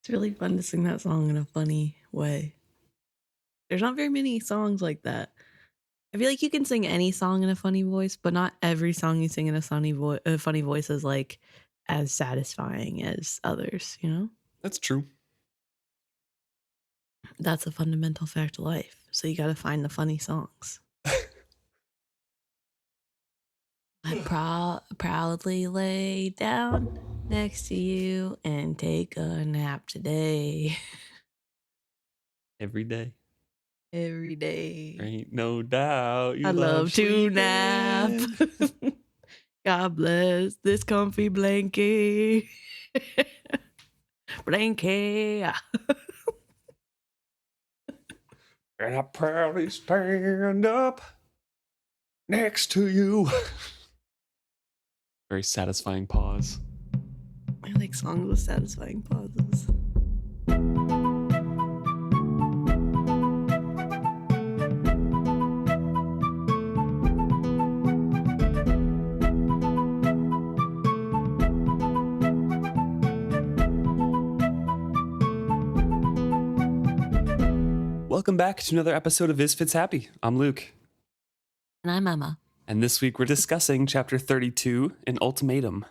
It's really fun to sing that song in a funny way. There's not very many songs like that. I feel like you can sing any song in a funny voice, but not every song you sing in a funny voice is like as satisfying as others, you know? That's true. That's a fundamental fact of life. So you got to find the funny songs. I proudly lay down next to you and take a nap today. Every day. Every day. Ain't no doubt. You I love to sleeping. nap. God bless this comfy blanket. Blanket. And I proudly stand up next to you. Very satisfying pause. I like songs with satisfying pauses. Welcome back to another episode of Is Fitz Happy. I'm Luke. And I'm Emma. And this week we're discussing chapter 32 in Ultimatum.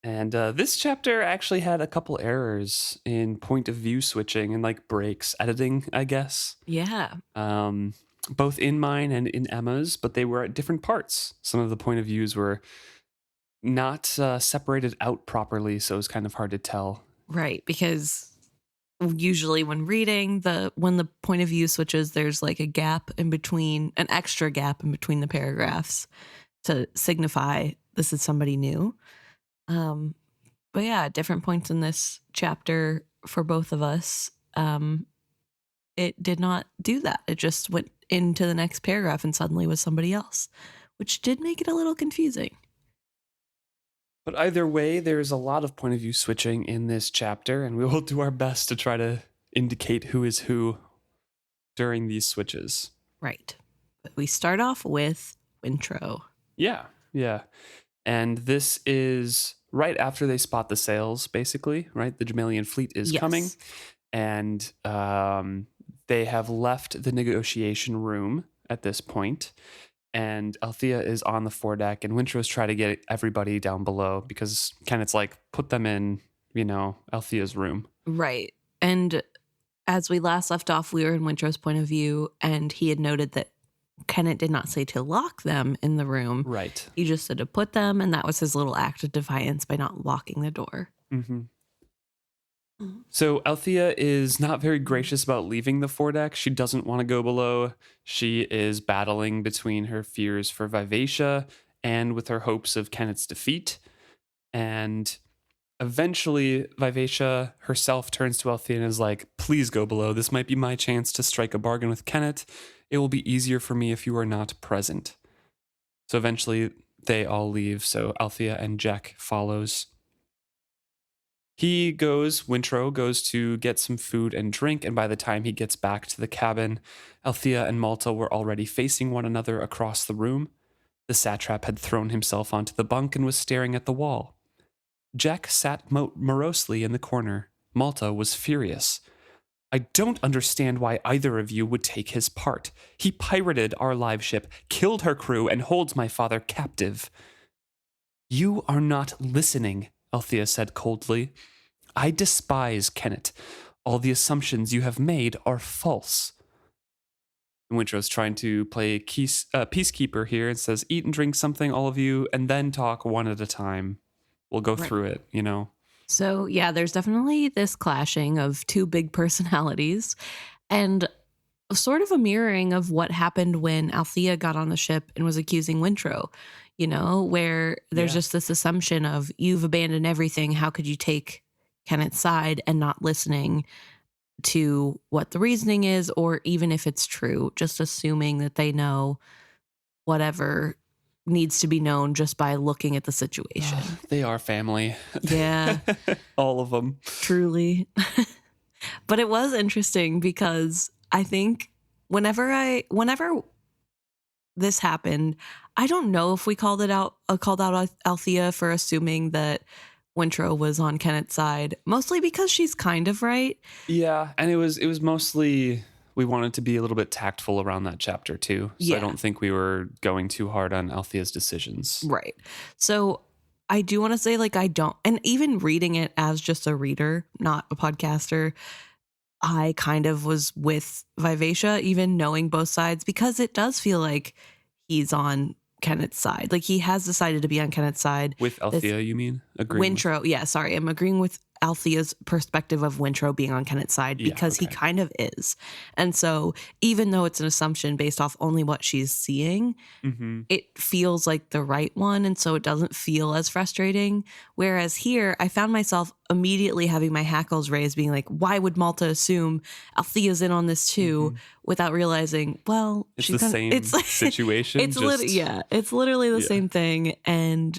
And this chapter actually had a couple errors in point of view switching and like breaks editing, I guess. Yeah. Both in mine and in Emma's, but they were at different parts. Some of the point of views were not separated out properly, so it was kind of hard to tell. Right, because usually when reading, when the point of view switches, there's like a gap in between, an extra gap in between the paragraphs to signify this is somebody new. But yeah, different points in this chapter for both of us. It did not do that. It just went into the next paragraph and suddenly was somebody else, which did make it a little confusing. But either way, there's a lot of point of view switching in this chapter, and we will do our best to try to indicate who is who during these switches. Right. But we start off with Wintrow. Yeah. And this is right after they spot the sails, basically, right? The Jamaillian fleet is coming, and they have left the negotiation room at this point. And Althea is on the foredeck, and Wintrow's trying to get everybody down below because Kennit's like, put them in, Althea's room. Right. And as we last left off, we were in Wintrow's point of view, and he had noted that Kennit did not say to lock them in the room. Right. He just said to put them, and that was his little act of defiance by not locking the door. Mm-hmm. So Althea is not very gracious about leaving the foredeck. She doesn't want to go below. She is battling between her fears for Vivacia and with her hopes of Kennit's defeat. And eventually Vivacia herself turns to Althea and is like, please go below. This might be my chance to strike a bargain with Kennit. It will be easier for me if you are not present. So eventually they all leave. So Althea and Jack follows. Wintrow goes to get some food and drink, and by the time he gets back to the cabin, Althea and Malta were already facing one another across the room. The satrap had thrown himself onto the bunk and was staring at the wall. Jack sat morosely in the corner. Malta was furious. I don't understand why either of you would take his part. He pirated our live ship, killed her crew, and holds my father captive. You are not listening, Althea said coldly. I despise Kennit. All the assumptions you have made are false. Wintrow's trying to play peacekeeper here and says, eat and drink something, all of you, and then talk one at a time. We'll go through it, So, yeah, there's definitely this clashing of two big personalities and sort of a mirroring of what happened when Althea got on the ship and was accusing Wintrow, where there's just this assumption of you've abandoned everything. How could you take Kennit's side and not listening to what the reasoning is, or even if it's true, just assuming that they know whatever needs to be known just by looking at the situation. They are family. Yeah. All of them. Truly. But it was interesting because I think whenever this happened, I don't know if we called out Althea for assuming that Wintrow was on Kennit's side, mostly because she's kind of right. Yeah, and it was mostly we wanted to be a little bit tactful around that chapter too. So I don't think we were going too hard on Althea's decisions. Right. So I do want to say, like, I don't, and even reading it as just a reader, not a podcaster, I kind of was with Vivacia, even knowing both sides, because it does feel like he's on Kennit's side. Like, he has decided to be on Kennit's side. With Althea, you mean? Agreeing Wintrow, yeah, sorry. I'm agreeing with Althea's perspective of Wintrow being on Kennit's side because he kind of is. And so even though it's an assumption based off only what she's seeing, it feels like the right one. And so it doesn't feel as frustrating. Whereas here, I found myself immediately having my hackles raised, being like, why would Malta assume Althea's in on this too, without realizing, well, it's the same situation. It's it's literally the same thing. And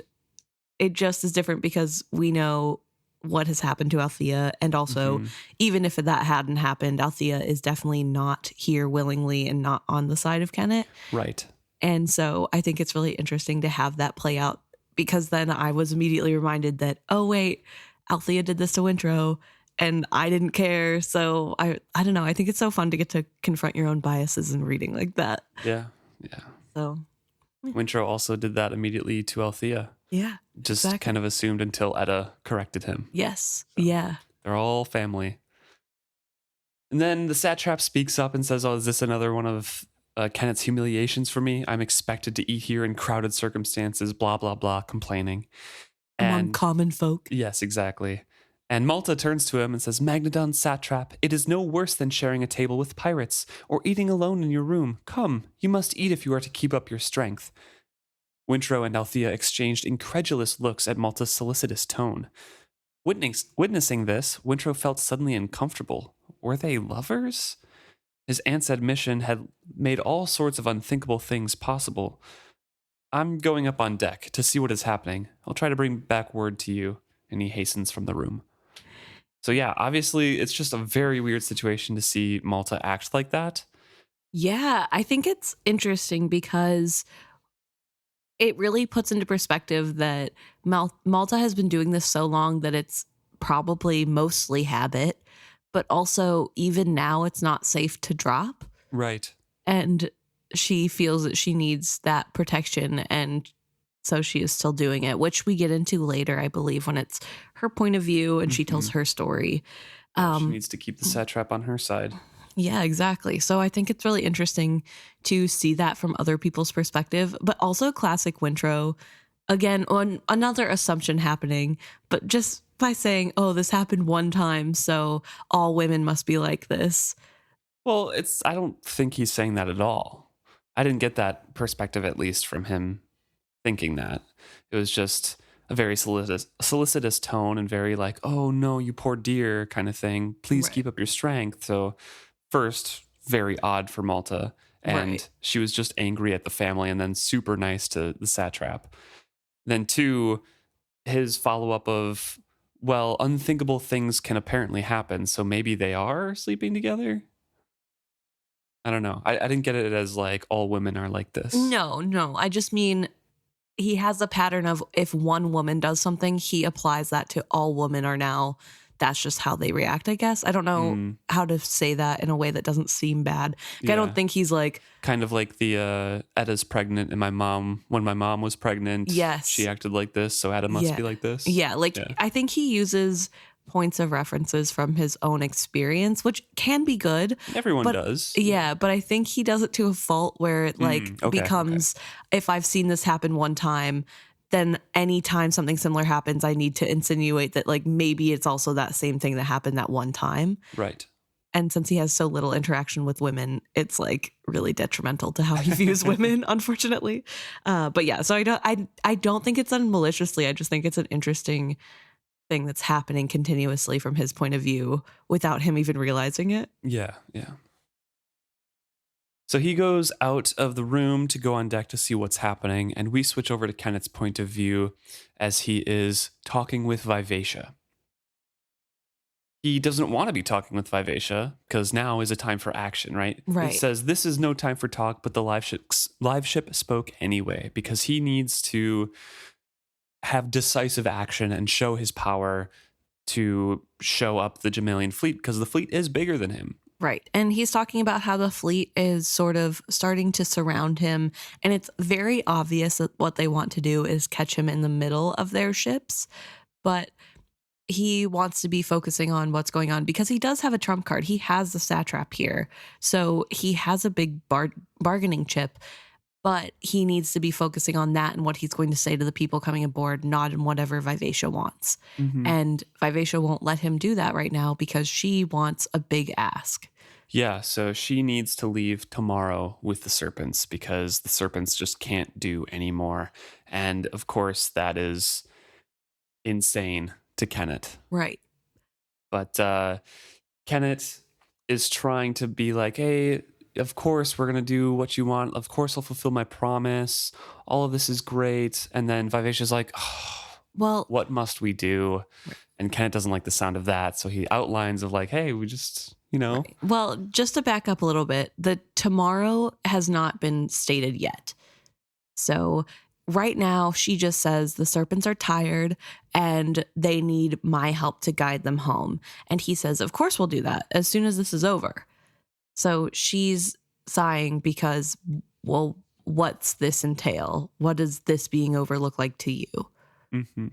it just is different because we know what has happened to Althea. And also, even if that hadn't happened, Althea is definitely not here willingly and not on the side of Kennit. Right. And so I think it's really interesting to have that play out, because then I was immediately reminded that, oh, wait, Althea did this to Wintrow and I didn't care. So I don't know. I think it's so fun to get to confront your own biases in reading like that. Yeah. Yeah. So Wintrow also did that immediately to Althea. Yeah. Just kind of assumed until Etta corrected him. Yes. So yeah. They're all family. And then the satrap speaks up and says, oh, is this another one of Kennit's humiliations for me? I'm expected to eat here in crowded circumstances, blah, blah, blah, complaining. Among common folk. Yes, exactly. And Malta turns to him and says, Magnodon satrap, it is no worse than sharing a table with pirates or eating alone in your room. Come, you must eat if you are to keep up your strength. Wintrow and Althea exchanged incredulous looks at Malta's solicitous tone. Witnessing this, Wintrow felt suddenly uncomfortable. Were they lovers? His aunt's admission had made all sorts of unthinkable things possible. I'm going up on deck to see what is happening. I'll try to bring back word to you. And he hastens from the room. So yeah, obviously it's just a very weird situation to see Malta act like that. Yeah, I think it's interesting because it really puts into perspective that Malta has been doing this so long that it's probably mostly habit, but also even now it's not safe to drop. Right. And she feels that she needs that protection, and so she is still doing it, which we get into later, I believe, when it's her point of view and she tells her story. She needs to keep the satrap on her side. Yeah, exactly. So I think it's really interesting to see that from other people's perspective, but also classic Wintrow. Again, on another assumption happening, but just by saying, oh, this happened one time, so all women must be like this. Well, I don't think he's saying that at all. I didn't get that perspective, at least from him thinking that. It was just a very solicitous tone and very like, oh no, you poor dear kind of thing. Please keep up your strength. So first, very odd for Malta. And she was just angry at the family and then super nice to the satrap. Then two, his follow-up of, well, unthinkable things can apparently happen. So maybe they are sleeping together? I don't know. I didn't get it as like all women are like this. No. I just mean he has a pattern of if one woman does something, he applies that to all women are now. That's just how they react, I guess. I don't know how to say that in a way that doesn't seem bad. Like, I don't think he's like... Kind of like the Etta's pregnant and when my mom was pregnant, she acted like this, so Etta must be like this. Yeah, I think he uses points of references from his own experience, which can be good. Everyone does. Yeah, but I think he does it to a fault where it becomes, if I've seen this happen one time, then anytime something similar happens, I need to insinuate that like maybe it's also that same thing that happened that one time. Right. And since he has so little interaction with women, it's like really detrimental to how he views women, unfortunately. But yeah, so I don't think it's done maliciously. I just think it's an interesting thing that's happening continuously from his point of view without him even realizing it. Yeah. So he goes out of the room to go on deck to see what's happening, and we switch over to Kennit's point of view as he is talking with Vivacia. He doesn't want to be talking with Vivacia because now is a time for action, right? It says this is no time for talk, but the live ship spoke anyway because he needs to have decisive action and show his power to show up the Jamaillian fleet, because the fleet is bigger than him. Right. And he's talking about how the fleet is sort of starting to surround him. And it's very obvious that what they want to do is catch him in the middle of their ships. But he wants to be focusing on what's going on because he does have a trump card. He has the satrap here. So he has a big bargaining chip. But he needs to be focusing on that and what he's going to say to the people coming aboard, not in whatever Vivacia wants. Mm-hmm. And Vivacia won't let him do that right now because she wants a big ask. Yeah, so she needs to leave tomorrow with the serpents because the serpents just can't do anymore. And of course, that is insane to Kennit. Right. But Kennit is trying to be like, hey, of course we're going to do what you want. Of course I'll fulfill my promise. All of this is great. And then Vivacia's like, oh, well, what must we do? And Kennit doesn't like the sound of that. So he outlines of like, hey, we just, Right. Well, just to back up a little bit, the tomorrow has not been stated yet. So right now she just says the serpents are tired and they need my help to guide them home. And he says, of course we'll do that as soon as this is over. So she's sighing because, well, what's this entail? What does this being over look like to you? Mm-hmm.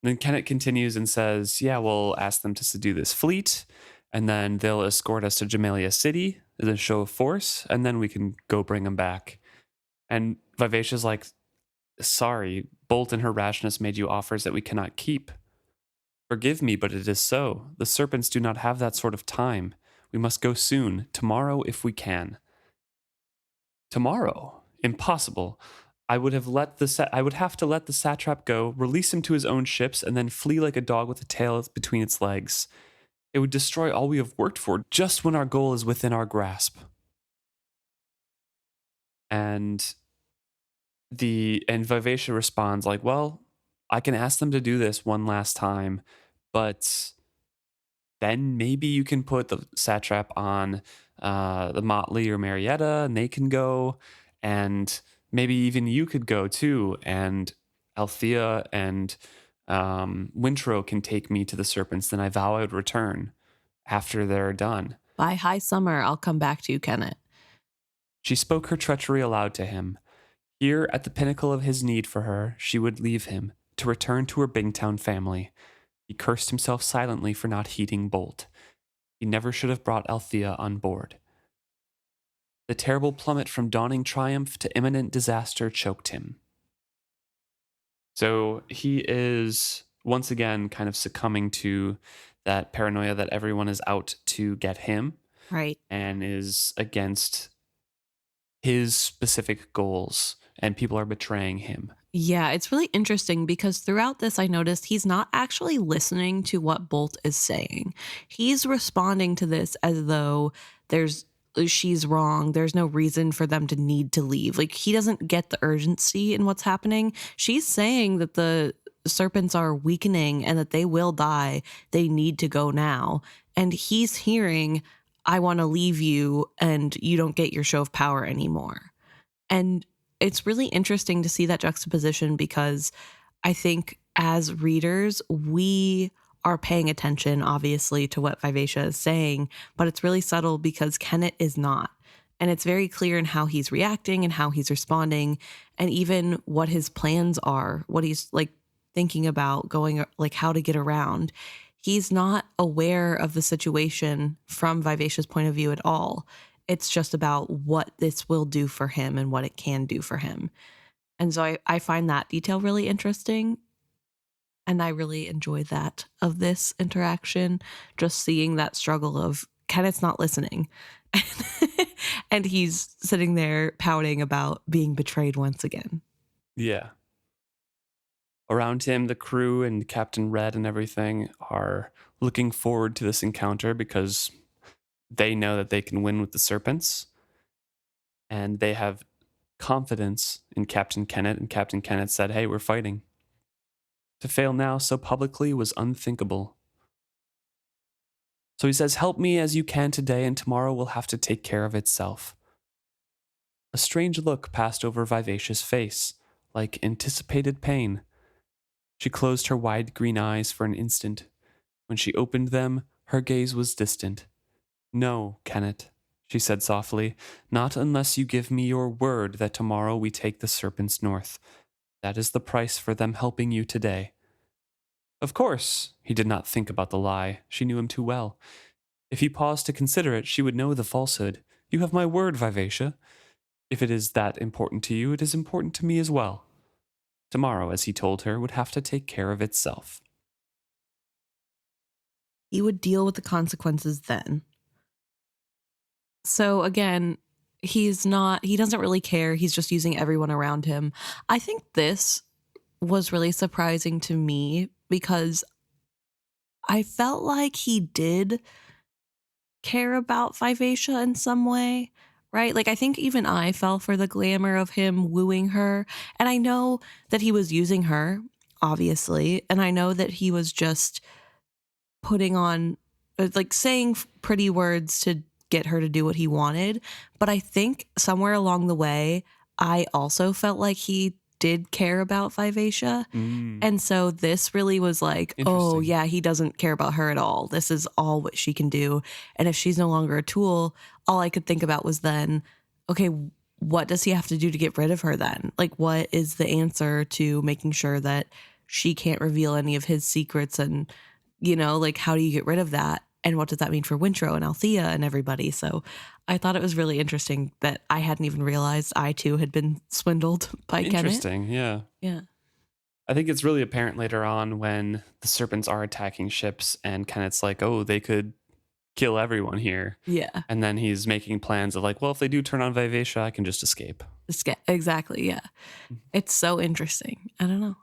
Then Kennit continues and says, yeah, we'll ask them to subdue this fleet, and then they'll escort us to Jamaillia City as a show of force, and then we can go bring them back. And Vivacia's like, sorry, Bolt and her rashness made you offers that we cannot keep. Forgive me, but it is so. The serpents do not have that sort of time. We must go soon, tomorrow if we can. Tomorrow? Impossible. I would have to let the satrap go, release him to his own ships, and then flee like a dog with a tail between its legs. It would destroy all we have worked for just when our goal is within our grasp. And Vivacia responds like, well, I can ask them to do this one last time, but then maybe you can put the satrap on the Motley or Marietta, and they can go, and maybe even you could go too, and Althea and Wintrow can take me to the serpents. Then I vow I would return after they're done. By high summer, I'll come back to you, Kennit. She spoke her treachery aloud to him. Here, at the pinnacle of his need for her, she would leave him to return to her Bingtown family. He cursed himself silently for not heeding Bolt. He never should have brought Althea on board. The terrible plummet from dawning triumph to imminent disaster choked him. So he is once again kind of succumbing to that paranoia that everyone is out to get him. Right. And is against his specific goals, and people are betraying him. Yeah, it's really interesting because throughout this, I noticed he's not actually listening to what Bolt is saying. He's responding to this as though she's wrong. There's no reason for them to need to leave. Like, he doesn't get the urgency in what's happening. She's saying that the serpents are weakening and that they will die. They need to go now. And he's hearing, I want to leave you and you don't get your show of power anymore. And it's really interesting to see that juxtaposition because I think as readers, we are paying attention, obviously, to what Vivacia is saying, but it's really subtle because Kennit is not. And it's very clear in how he's reacting and how he's responding and even what his plans are, what he's like thinking about going, like how to get around. He's not aware of the situation from Vivacia's point of view at all. It's just about what this will do for him and what it can do for him. And so I find that detail really interesting. And I really enjoy that of this interaction, just seeing that struggle of Kennit's not listening. And he's sitting there pouting about being betrayed once again. Yeah. Around him, the crew and Captain Red and everything are looking forward to this encounter because they know that they can win with the serpents. And they have confidence in Captain Kennit. And Captain Kennit said, hey, we're fighting. To fail now so publicly was unthinkable. So he says, help me as you can today, and tomorrow will have to take care of itself. A strange look passed over Vivacia's face, like anticipated pain. She closed her wide green eyes for an instant. When she opened them, her gaze was distant. No, Kennit, she said softly, not unless you give me your word that tomorrow we take the serpents north. That is the price for them helping you today. Of course, he did not think about the lie. She knew him too well. If he paused to consider it, she would know the falsehood. You have my word, Vivacia. If it is that important to you, it is important to me as well. Tomorrow, as he told her, would have to take care of itself. He would deal with the consequences then. So again, he doesn't really care. He's just using everyone around him. I think this was really surprising to me because I felt like he did care about Vivacia in some way, right? Like, I think even I fell for the glamour of him wooing her. And I know that he was using her, obviously. And I know that he was just putting on, like, saying pretty words to get her to do what he wanted. But I think somewhere along the way, I also felt like he did care about Vivacia. And so this really was like, oh yeah, he doesn't care about her at all. This is all what she can do. And if she's no longer a tool, all I could think about was then, okay, what does he have to do to get rid of her then? Like, what is the answer to making sure that she can't reveal any of his secrets? And, you know, like, how do you get rid of that? And what does that mean for Wintrow and Althea and everybody? So I thought it was really interesting that I hadn't even realized I too had been swindled by Kennit. Interesting, yeah. Yeah. I think it's really apparent later on when the serpents are attacking ships and Kennit's like, oh, they could kill everyone here. Yeah. And then he's making plans of like, well, if they do turn on Vivacia, I can just escape. Exactly, yeah. It's so interesting. I don't know.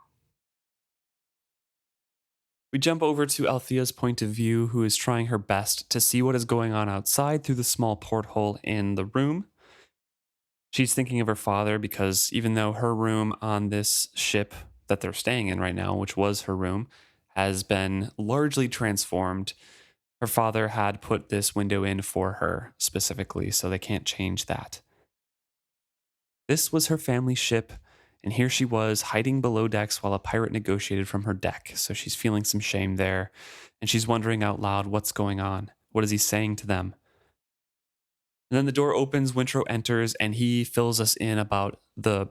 We jump over to Althea's point of view, who is trying her best to see what is going on outside through the small porthole in the room. She's thinking of her father because even though her room on this ship that they're staying in right now, which was her room, has been largely transformed, her father had put this window in for her specifically, so they can't change that. This was her family ship, and here she was hiding below decks while a pirate negotiated from her deck, so she's feeling some shame there, and she's wondering out loud what's going on. What is he saying to them? And then the door opens, Wintrow enters, and he fills us in about the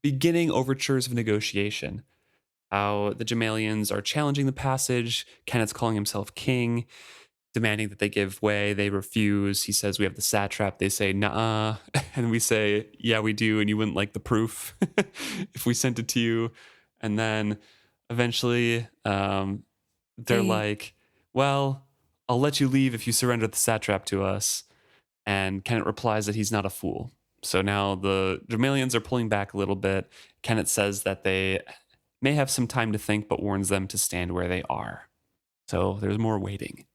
beginning overtures of negotiation. How the Jamaillians are challenging the passage, Kennit's calling himself king, demanding that they give way. They refuse. He says, we have the satrap. They say, nah. And we say, yeah, we do. And you wouldn't like the proof if we sent it to you. And then eventually they're like, well, I'll let you leave if you surrender the satrap to us. And Kennit replies that he's not a fool. So now the Jamaillians are pulling back a little bit. Kennit says that they may have some time to think, but warns them to stand where they are. So there's more waiting.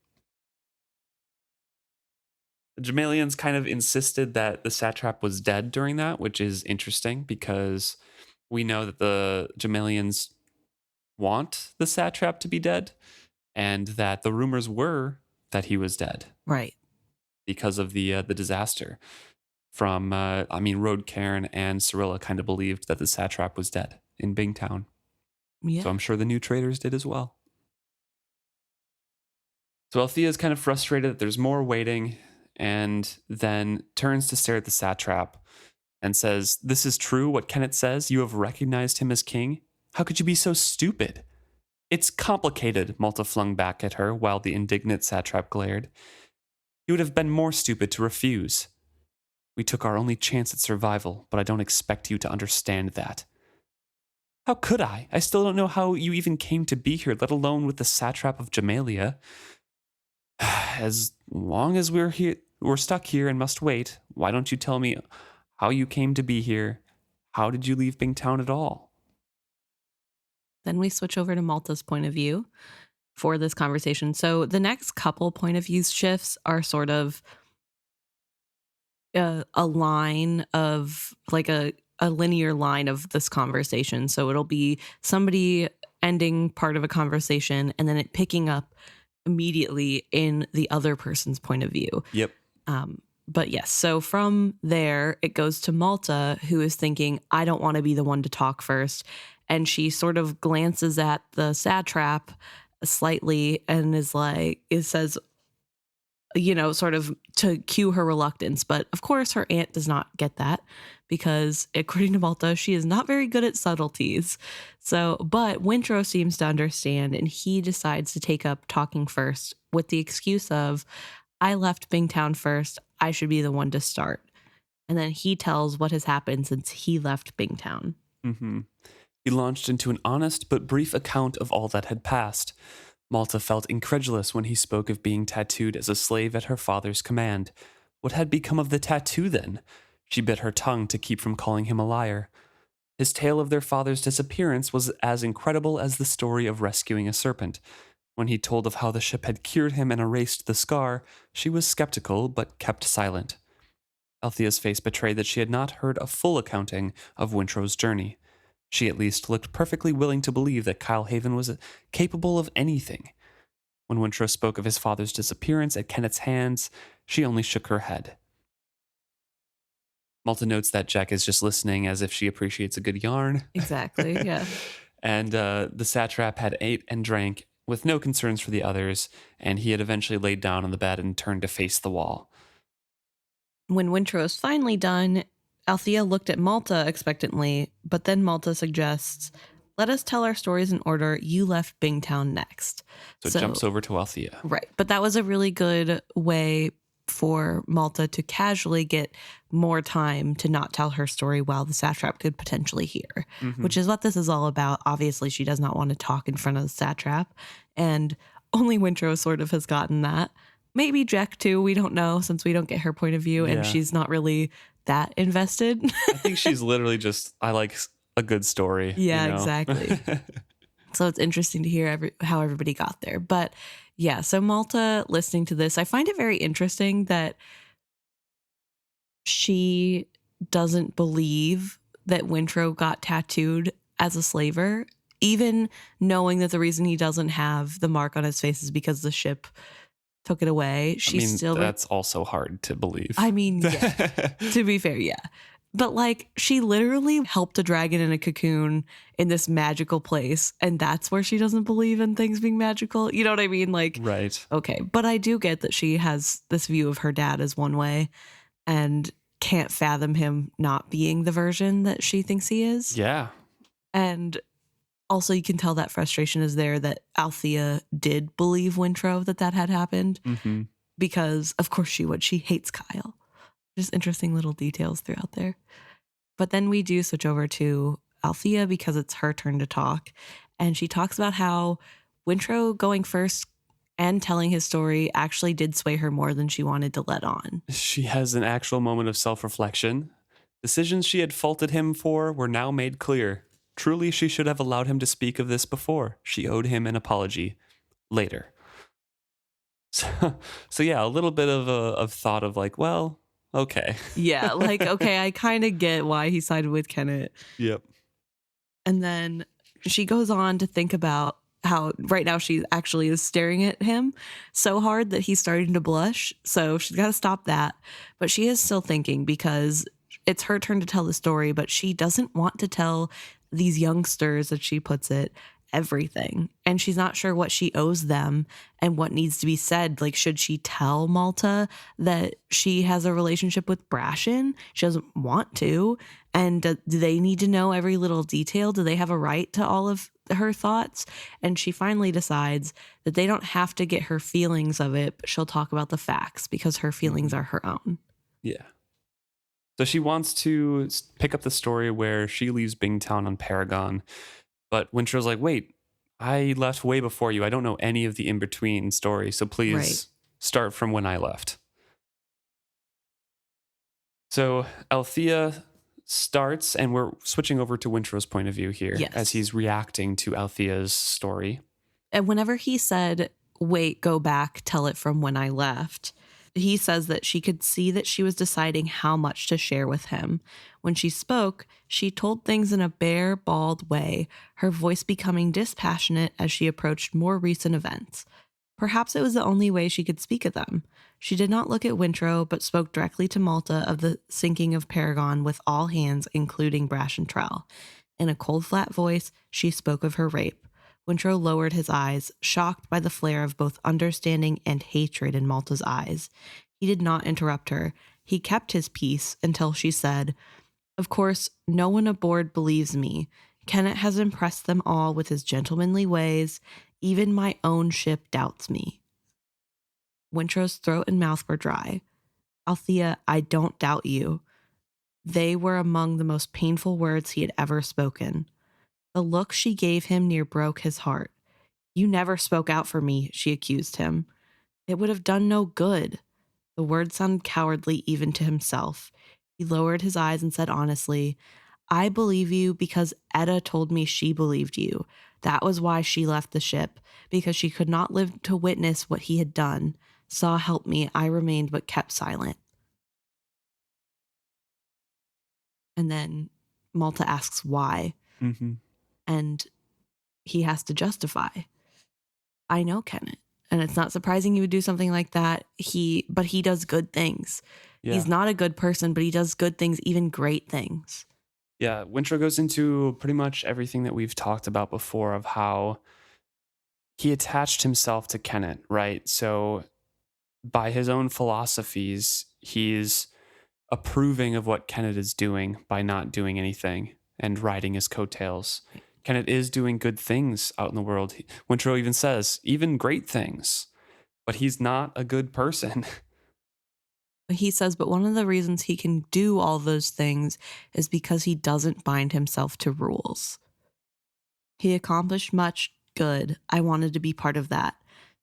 The Jamaillians kind of insisted that the satrap was dead during that, which is interesting because we know that the Jamaillians want the satrap to be dead and that the rumors were that he was dead. Right. Because of the disaster from, Road Cairn and Cirilla kind of believed that the satrap was dead in Bingtown. Yeah. So I'm sure the new traders did as well. So Althea is kind of frustrated that there's more waiting and then turns to stare at the satrap and says, this is true, what Kennit says? You have recognized him as king? How could you be so stupid? It's complicated, Malta flung back at her while the indignant satrap glared. You would have been more stupid to refuse. We took our only chance at survival, but I don't expect you to understand that. How could I? I still don't know how you even came to be here, let alone with the satrap of Jamaillia. As long as we're stuck here and must wait, why don't you tell me how you came to be here? How did you leave Bingtown at all? Then we switch over to Malta's point of view for this conversation. So the next couple point of views shifts are sort of a line of like a linear line of this conversation. So it'll be somebody ending part of a conversation and then it picking up immediately in the other person's point of view. Yep. But yes, so from there, it goes to Malta, who is thinking, I don't want to be the one to talk first. And she sort of glances at the satrap slightly and is like, it says, sort of to cue her reluctance. But of course, her aunt does not get that because, according to Malta, she is not very good at subtleties. But Wintrow seems to understand, and he decides to take up talking first with the excuse of, I left Bingtown first. I should be the one to start. And then he tells what has happened since he left Bingtown. Mm-hmm. He launched into an honest but brief account of all that had passed. Malta felt incredulous when he spoke of being tattooed as a slave at her father's command. What had become of the tattoo then? She bit her tongue to keep from calling him a liar. His tale of their father's disappearance was as incredible as the story of rescuing a serpent. When he told of how the ship had cured him and erased the scar, she was skeptical but kept silent. Althea's face betrayed that she had not heard a full accounting of Wintrow's journey. She at least looked perfectly willing to believe that Kyle Haven was capable of anything. When Wintrow spoke of his father's disappearance at Kennit's hands, she only shook her head. Malta notes that Jack is just listening as if she appreciates a good yarn. Exactly, yeah. And the satrap had ate and drank with no concerns for the others, and he had eventually laid down on the bed and turned to face the wall. When Wintrow is finally done, Althea looked at Malta expectantly, but then Malta suggests, let us tell our stories in order. You left Bingtown next. So it jumps over to Althea. Right. But that was a really good way for Malta to casually get more time to not tell her story while the satrap could potentially hear, which is what this is all about. Obviously, she does not want to talk in front of the satrap, and only Wintrow sort of has gotten that. Maybe Jack too, we don't know, since we don't get her point of view, and she's not really that invested. I think she's literally just, I like a good story. Yeah, exactly. So it's interesting to hear how everybody got there. But yeah, so Malta listening to this, I find it very interesting that she doesn't believe that Wintrow got tattooed as a slaver, even knowing that the reason he doesn't have the mark on his face is because the ship took it away. That's also hard to believe. I mean, yeah, to be fair, yeah. But like, she literally helped a dragon in a cocoon in this magical place, and that's where she doesn't believe in things being magical. You know what I mean? Like, right. Okay. But I do get that she has this view of her dad as one way and can't fathom him not being the version that she thinks he is. Yeah. And also, you can tell that frustration is there that Althea did believe Wintrow that had happened because, of course, she would. She hates Kyle. Just interesting little details throughout there. But then we do switch over to Althea because it's her turn to talk. And she talks about how Wintrow going first and telling his story actually did sway her more than she wanted to let on. She has an actual moment of self-reflection. Decisions she had faulted him for were now made clear. Truly, she should have allowed him to speak of this before. She owed him an apology. Later. So yeah, a little bit of thought of like, well, okay. Yeah, like, okay, I kind of get why he sided with Kennit. Yep. And then she goes on to think about how right now she actually is staring at him so hard that he's starting to blush. So she's got to stop that. But she is still thinking because it's her turn to tell the story, but she doesn't want to tell these youngsters, as she puts it, everything. And she's not sure what she owes them and what needs to be said. Like, should she tell Malta that she has a relationship with Brashen? She doesn't want to. And do they need to know every little detail? Do they have a right to all of her thoughts? And she finally decides that they don't have to get her feelings of it, but she'll talk about the facts because her feelings are her own. Yeah. So she wants to pick up the story where she leaves Bingtown on Paragon. But Wintrow's like, wait, I left way before you. I don't know any of the in-between story. So please start from when I left. So Althea starts, and we're switching over to Wintrow's point of view here as he's reacting to Althea's story. And whenever he said, wait, go back, tell it from when I left, he says that she could see that she was deciding how much to share with him. When she spoke, she told things in a bare, bald way, her voice becoming dispassionate as she approached more recent events. Perhaps it was the only way she could speak of them. She did not look at Wintrow, but spoke directly to Malta of the sinking of Paragon with all hands, including Brash and Trell. In a cold, flat voice, she spoke of her rape. Wintrow lowered his eyes, shocked by the flare of both understanding and hatred in Malta's eyes. He did not interrupt her. He kept his peace until she said, "Of course, no one aboard believes me. Kennit has impressed them all with his gentlemanly ways. Even my own ship doubts me." Wintrow's throat and mouth were dry. "Althea, I don't doubt you." They were among the most painful words he had ever spoken. The look she gave him near broke his heart. "You never spoke out for me," she accused him. "It would have done no good." The words sounded cowardly even to himself. He lowered his eyes and said honestly, "I believe you because Etta told me she believed you. That was why she left the ship, because she could not live to witness what he had done. Saw help me, I remained but kept silent." And then Malta asks why, Mm-hmm. and he has to justify. "I know Kennit, and it's not surprising he would do something like that. But he does good things. Yeah. He's not a good person, but he does good things, even great things." Yeah, Wintrow goes into pretty much everything that we've talked about before of how he attached himself to Kennit, right? So by his own philosophies, he's approving of what Kennit is doing by not doing anything and riding his coattails. Kennit is doing good things out in the world. Wintrow even says, even great things, but he's not a good person. He says, but one of the reasons he can do all those things is because he doesn't bind himself to rules. He accomplished much good. I wanted to be part of that.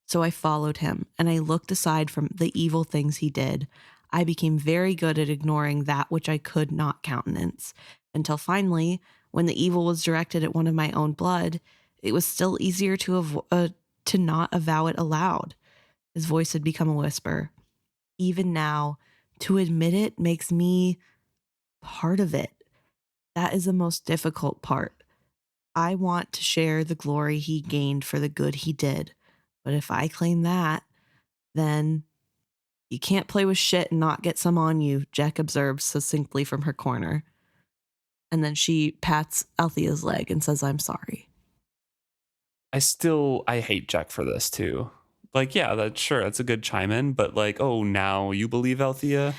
So I followed him, and I looked aside from the evil things he did. I became very good at ignoring that which I could not countenance, until finally, when the evil was directed at one of my own blood, it was still easier to not avow it aloud. His voice had become a whisper. Even now, to admit it makes me part of it. That is the most difficult part. I want to share the glory he gained for the good he did. But if I claim that, then you can't play with shit and not get some on you, Jack observed succinctly from her corner. And then she pats Althea's leg and says, "I'm sorry." I hate Jack for this too. Like, yeah, that's a good chime in, but like, oh, now you believe Althea?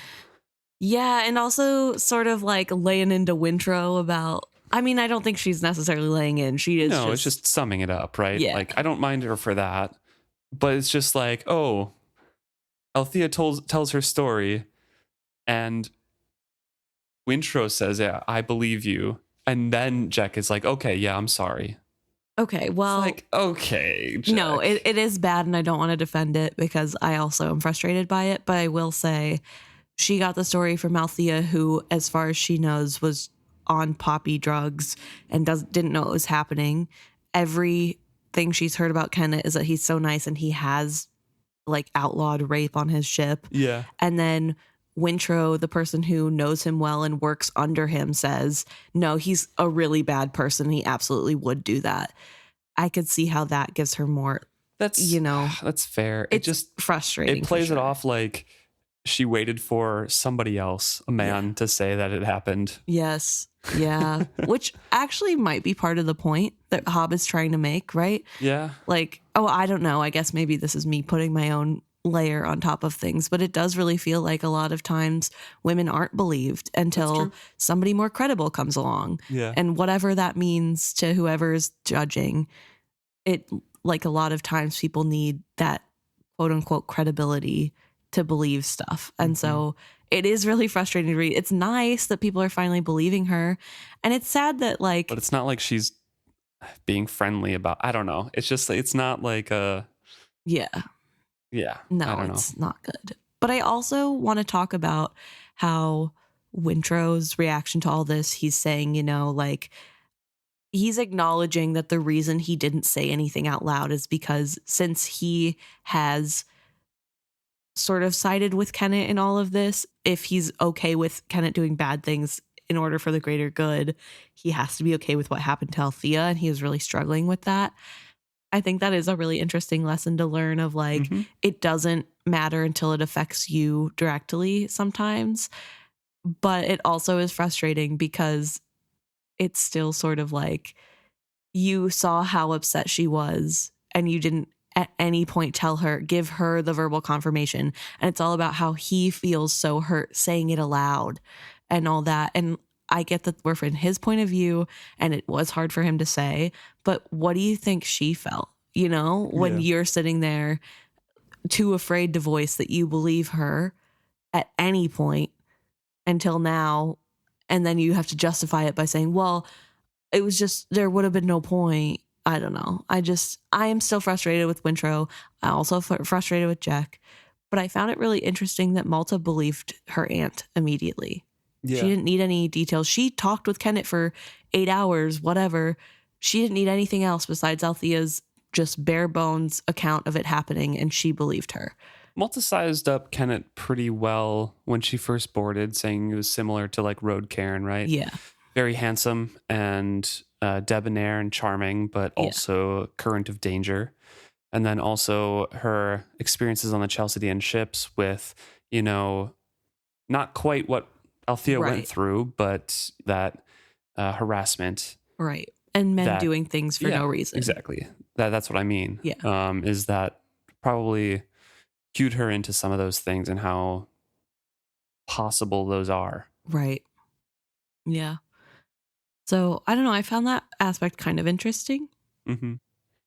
Yeah, and also sort of like laying into Wintrow about, I mean, I don't think she's necessarily laying in. She is No, it's just summing it up, right? Yeah. Like, I don't mind her for that, but it's just like, oh, Althea tells her story, and Wintrow says, "Yeah, I believe you," and then Jack is like, "Okay, yeah, I'm sorry." Okay, well, It's like, okay, Jack. no, it is bad, and I don't want to defend it because I also am frustrated by it. But I will say, she got the story from Althea, who, as far as she knows, was on poppy drugs and didn't know it was happening. Everything she's heard about Kennit is that he's so nice and he has like outlawed rape on his ship. Yeah. And then Wintrow, the person who knows him well and works under him, says, no, he's a really bad person. He absolutely would do that. I could see how that gives her more, That's that's fair. It's just frustrating. It plays it off like she waited for somebody else, a man, to say that it happened. Yes. Yeah. Which actually might be part of the point that Hobb is trying to make, right? Yeah. Like, oh, I don't know. I guess maybe this is me putting my own layer on top of things, but it does really feel like a lot of times women aren't believed until somebody more credible comes along. Yeah. And whatever that means to whoever's judging, it, like a lot of times people need that quote unquote credibility to believe stuff. And so it is really frustrating to read. It's nice that people are finally believing her. And it's sad that like, but it's not like she's being friendly about, I don't know. It's just, it's not like a, yeah. No, it's not good. But I also want to talk about how Wintrow's reaction to all this, he's saying, like he's acknowledging that the reason he didn't say anything out loud is because since he has sort of sided with Kennit in all of this, if he's okay with Kennit doing bad things in order for the greater good, he has to be okay with what happened to Althea, and he was really struggling with that. I think that is a really interesting lesson to learn of like, Mm-hmm. it doesn't matter until it affects you directly sometimes. But it also is frustrating because it's still sort of like you saw how upset she was and you didn't at any point give her the verbal confirmation. And it's all about how he feels so hurt saying it aloud and all that. And I get that we're from his point of view and it was hard for him to say, but what do you think she felt? You know, when Yeah. you're sitting there too afraid to voice that you believe her at any point until now. And then you have to justify it by saying, well, it was just, there would have been no point. I don't know. I am still frustrated with Wintrow. I also frustrated with Jack, but I found it really interesting that Malta believed her aunt immediately. Yeah. She didn't need any details. She talked with Kennit for 8 hours, whatever. She didn't need anything else besides Althea's just bare bones account of it happening, and she believed her. Malta sized up Kennit pretty well when she first boarded, saying it was similar to like Road Cairn, right? Yeah. Very handsome and debonair and charming, but also current of danger. And then also her experiences on the Chalcedean ships with, you know, not quite what Althea went through, but that harassment. Right. And men doing things for no reason. Exactly. That's what I mean. Yeah. Is that probably cued her into some of those things and how possible those are. Right. Yeah. So I don't know. I found that aspect kind of interesting. Mm-hmm.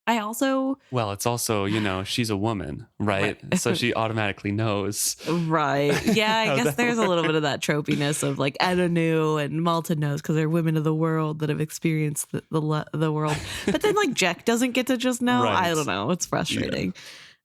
I also... Well, it's also, you know, she's a woman, right? So she automatically knows. Right. Yeah, I guess there's a little bit of that tropiness of like Edda knew and Malta knows because they're women of the world that have experienced the world. But then like Jack doesn't get to just know. Right. I don't know. It's frustrating. Yeah.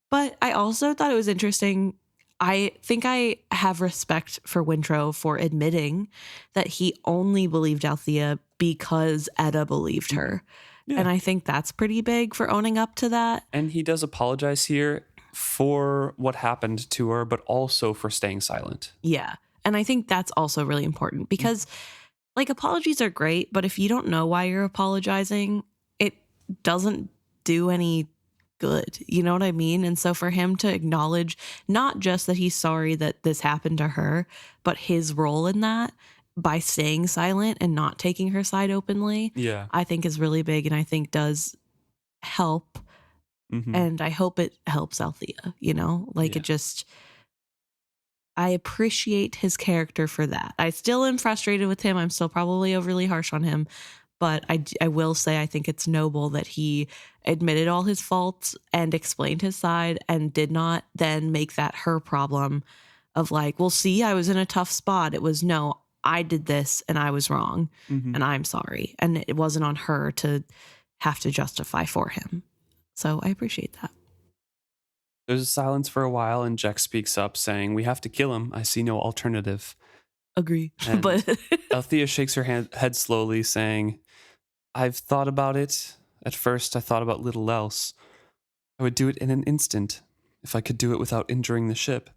But I also thought it was interesting. I think I have respect for Wintrow for admitting that he only believed Althea because Edda believed her. Yeah. And I think that's pretty big for owning up to that. And he does apologize here for what happened to her, but also for staying silent. Yeah. And I think that's also really important because like apologies are great, but if you don't know why you're apologizing, it doesn't do any good. You know what I mean? And so for him to acknowledge not just that he's sorry that this happened to her, but his role in that by staying silent and not taking her side openly, I think is really big and I think does help. Mm-hmm. And I hope it helps Althea, you know, like it just, I appreciate his character for that. I still am frustrated with him. I'm still probably overly harsh on him, but I will say I think it's noble that he admitted all his faults and explained his side and did not then make that her problem of like, well, see, I was in a tough spot. It was, no, I did this and I was wrong and I'm sorry. And it wasn't on her to have to justify for him. So I appreciate that. There's a silence for a while and Jack speaks up saying, we have to kill him. I see no alternative. Agree. And but Althea shakes her head slowly saying, I've thought about it. At first I thought about little else. I would do it in an instant if I could do it without injuring the ship.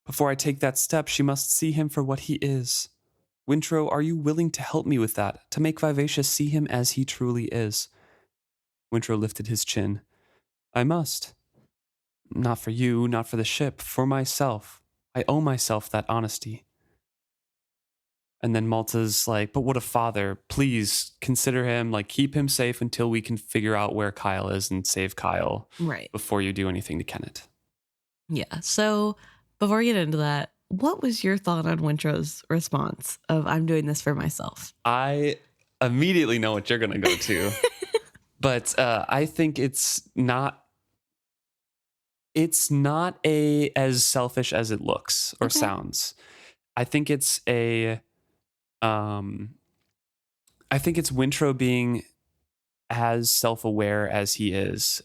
Before I take that step, she must see him for what he is. Wintrow, are you willing to help me with that, to make Vivacia see him as he truly is? Wintrow lifted his chin. I must. Not for you, not for the ship, for myself. I owe myself that honesty. And then Malta's like, but what a father. Please consider him, like keep him safe until we can figure out where Kyle is and save Kyle. Right. Before you do anything to Kennit. Yeah. So before we get into that, what was your thought on Wintrow's response of I'm doing this for myself? I immediately know what you're going to go to. But I think it's not as selfish as it looks or sounds. I think it's Wintrow being as self-aware as he has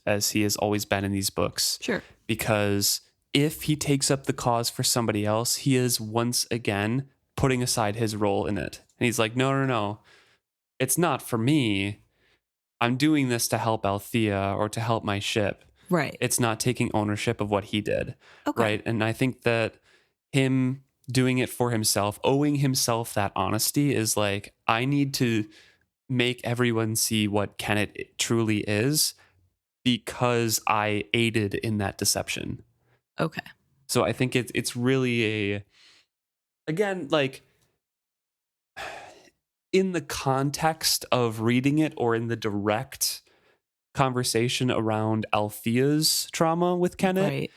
always been in these books. Sure. Because if he takes up the cause for somebody else, he is once again putting aside his role in it. And he's like, no. It's not for me. I'm doing this to help Althea or to help my ship. Right. It's not taking ownership of what he did. Okay. Right. And I think that him doing it for himself, owing himself that honesty is like, I need to make everyone see what Kennit truly is because I aided in that deception. Okay. So I think it's really again, like, in the context of reading it or in the direct conversation around Althea's trauma with Kennit, Right.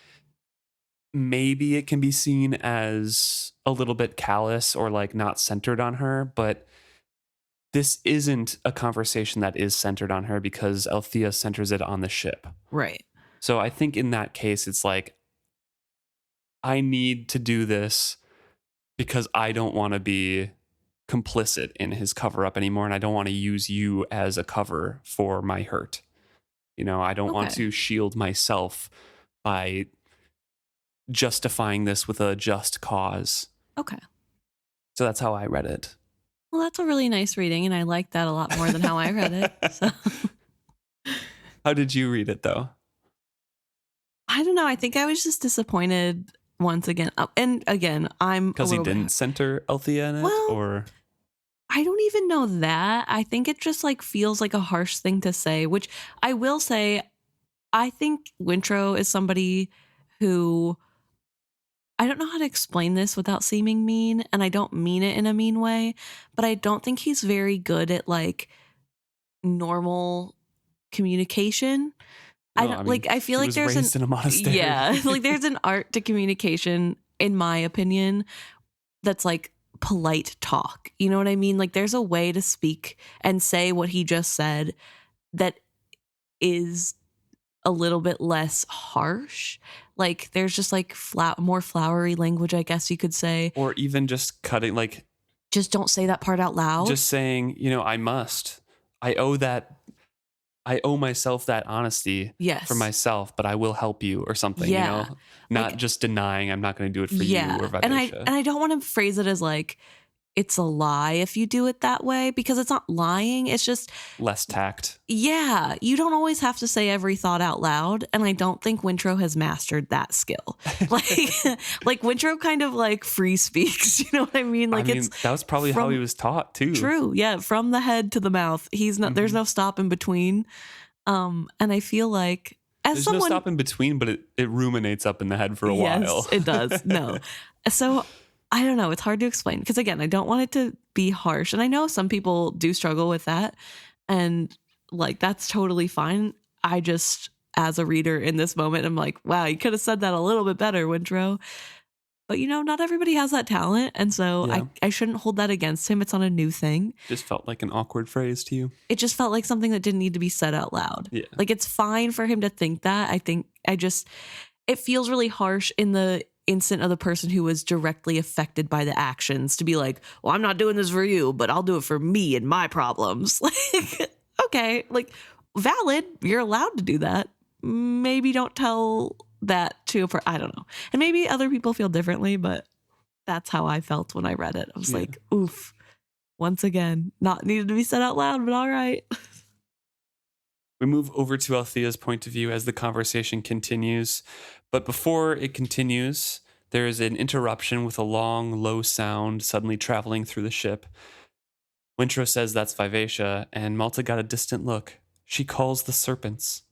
maybe it can be seen as a little bit callous or like not centered on her, but this isn't a conversation that is centered on her because Althea centers it on the ship. Right. So I think in that case, it's like, I need to do this because I don't want to be complicit in his cover up anymore. And I don't want to use you as a cover for my hurt. You know, I don't want Okay. to shield myself by justifying this with a just cause. Okay. So that's how I read it. Well, that's a really nice reading, and I like that a lot more than how I read it. So How did you read it, though? I don't know. I think I was just disappointed once again. And again, I'm Because he didn't center Althea in it? Well, or I don't even know that. I think it just like feels like a harsh thing to say, which I will say, I think Wintrow is somebody who, I don't know how to explain this without seeming mean, and I don't mean it in a mean way, but I don't think he's very good at like normal communication. I don't like, I feel he like was there's raised in a monastery. yeah, like there's an art to communication, in my opinion, that's like polite talk. You know what I mean? Like there's a way to speak and say what he just said that is a little bit less harsh. Like there's just like more flowery language, I guess you could say. Or even just cutting, like, Just don't say that part out loud. just saying, I owe myself that honesty Yes. for myself, but I will help you or something, Yeah. Not Like, just denying I'm not going to do it for yeah. you or And Vivacia. I don't want to phrase it as like it's a lie if you do it that way, because it's not lying. It's just Less tact. yeah, you don't always have to say every thought out loud, and I don't think Wintrow has mastered that skill. Like Wintrow kind of like free speaks, you know what I mean? Like it's that was probably how he was taught too. true. Yeah, from the head to the mouth. He's not there's no stop in between. And I feel like as There's someone no stop in between, but it ruminates up in the head for a while. Yes, it does. No. So I don't know. It's hard to explain because again, I don't want it to be harsh. And I know some people do struggle with that. And like, that's totally fine. I just, as a reader in this moment, I'm like, wow, you could have said that a little bit better, Wintrow. But not everybody has that talent. And so Yeah. I shouldn't hold that against him. It's not a new thing. Just felt like an awkward phrase to you. It just felt like something that didn't need to be said out loud. Yeah. Like it's fine for him to think that. It feels really harsh in the instant of the person who was directly affected by the actions to be like, well, I'm not doing this for you, but I'll do it for me and my problems. Like, okay, like valid. You're allowed to do that. Maybe don't tell that to I don't know. And maybe other people feel differently, but that's how I felt when I read it. I was like, oof, once again, not needed to be said out loud, but all right. We move over to Althea's point of view as the conversation continues. But before it continues, there is an interruption with a long, low sound suddenly traveling through the ship. Wintrow says that's Vivacia, and Malta got a distant look. She calls the serpents.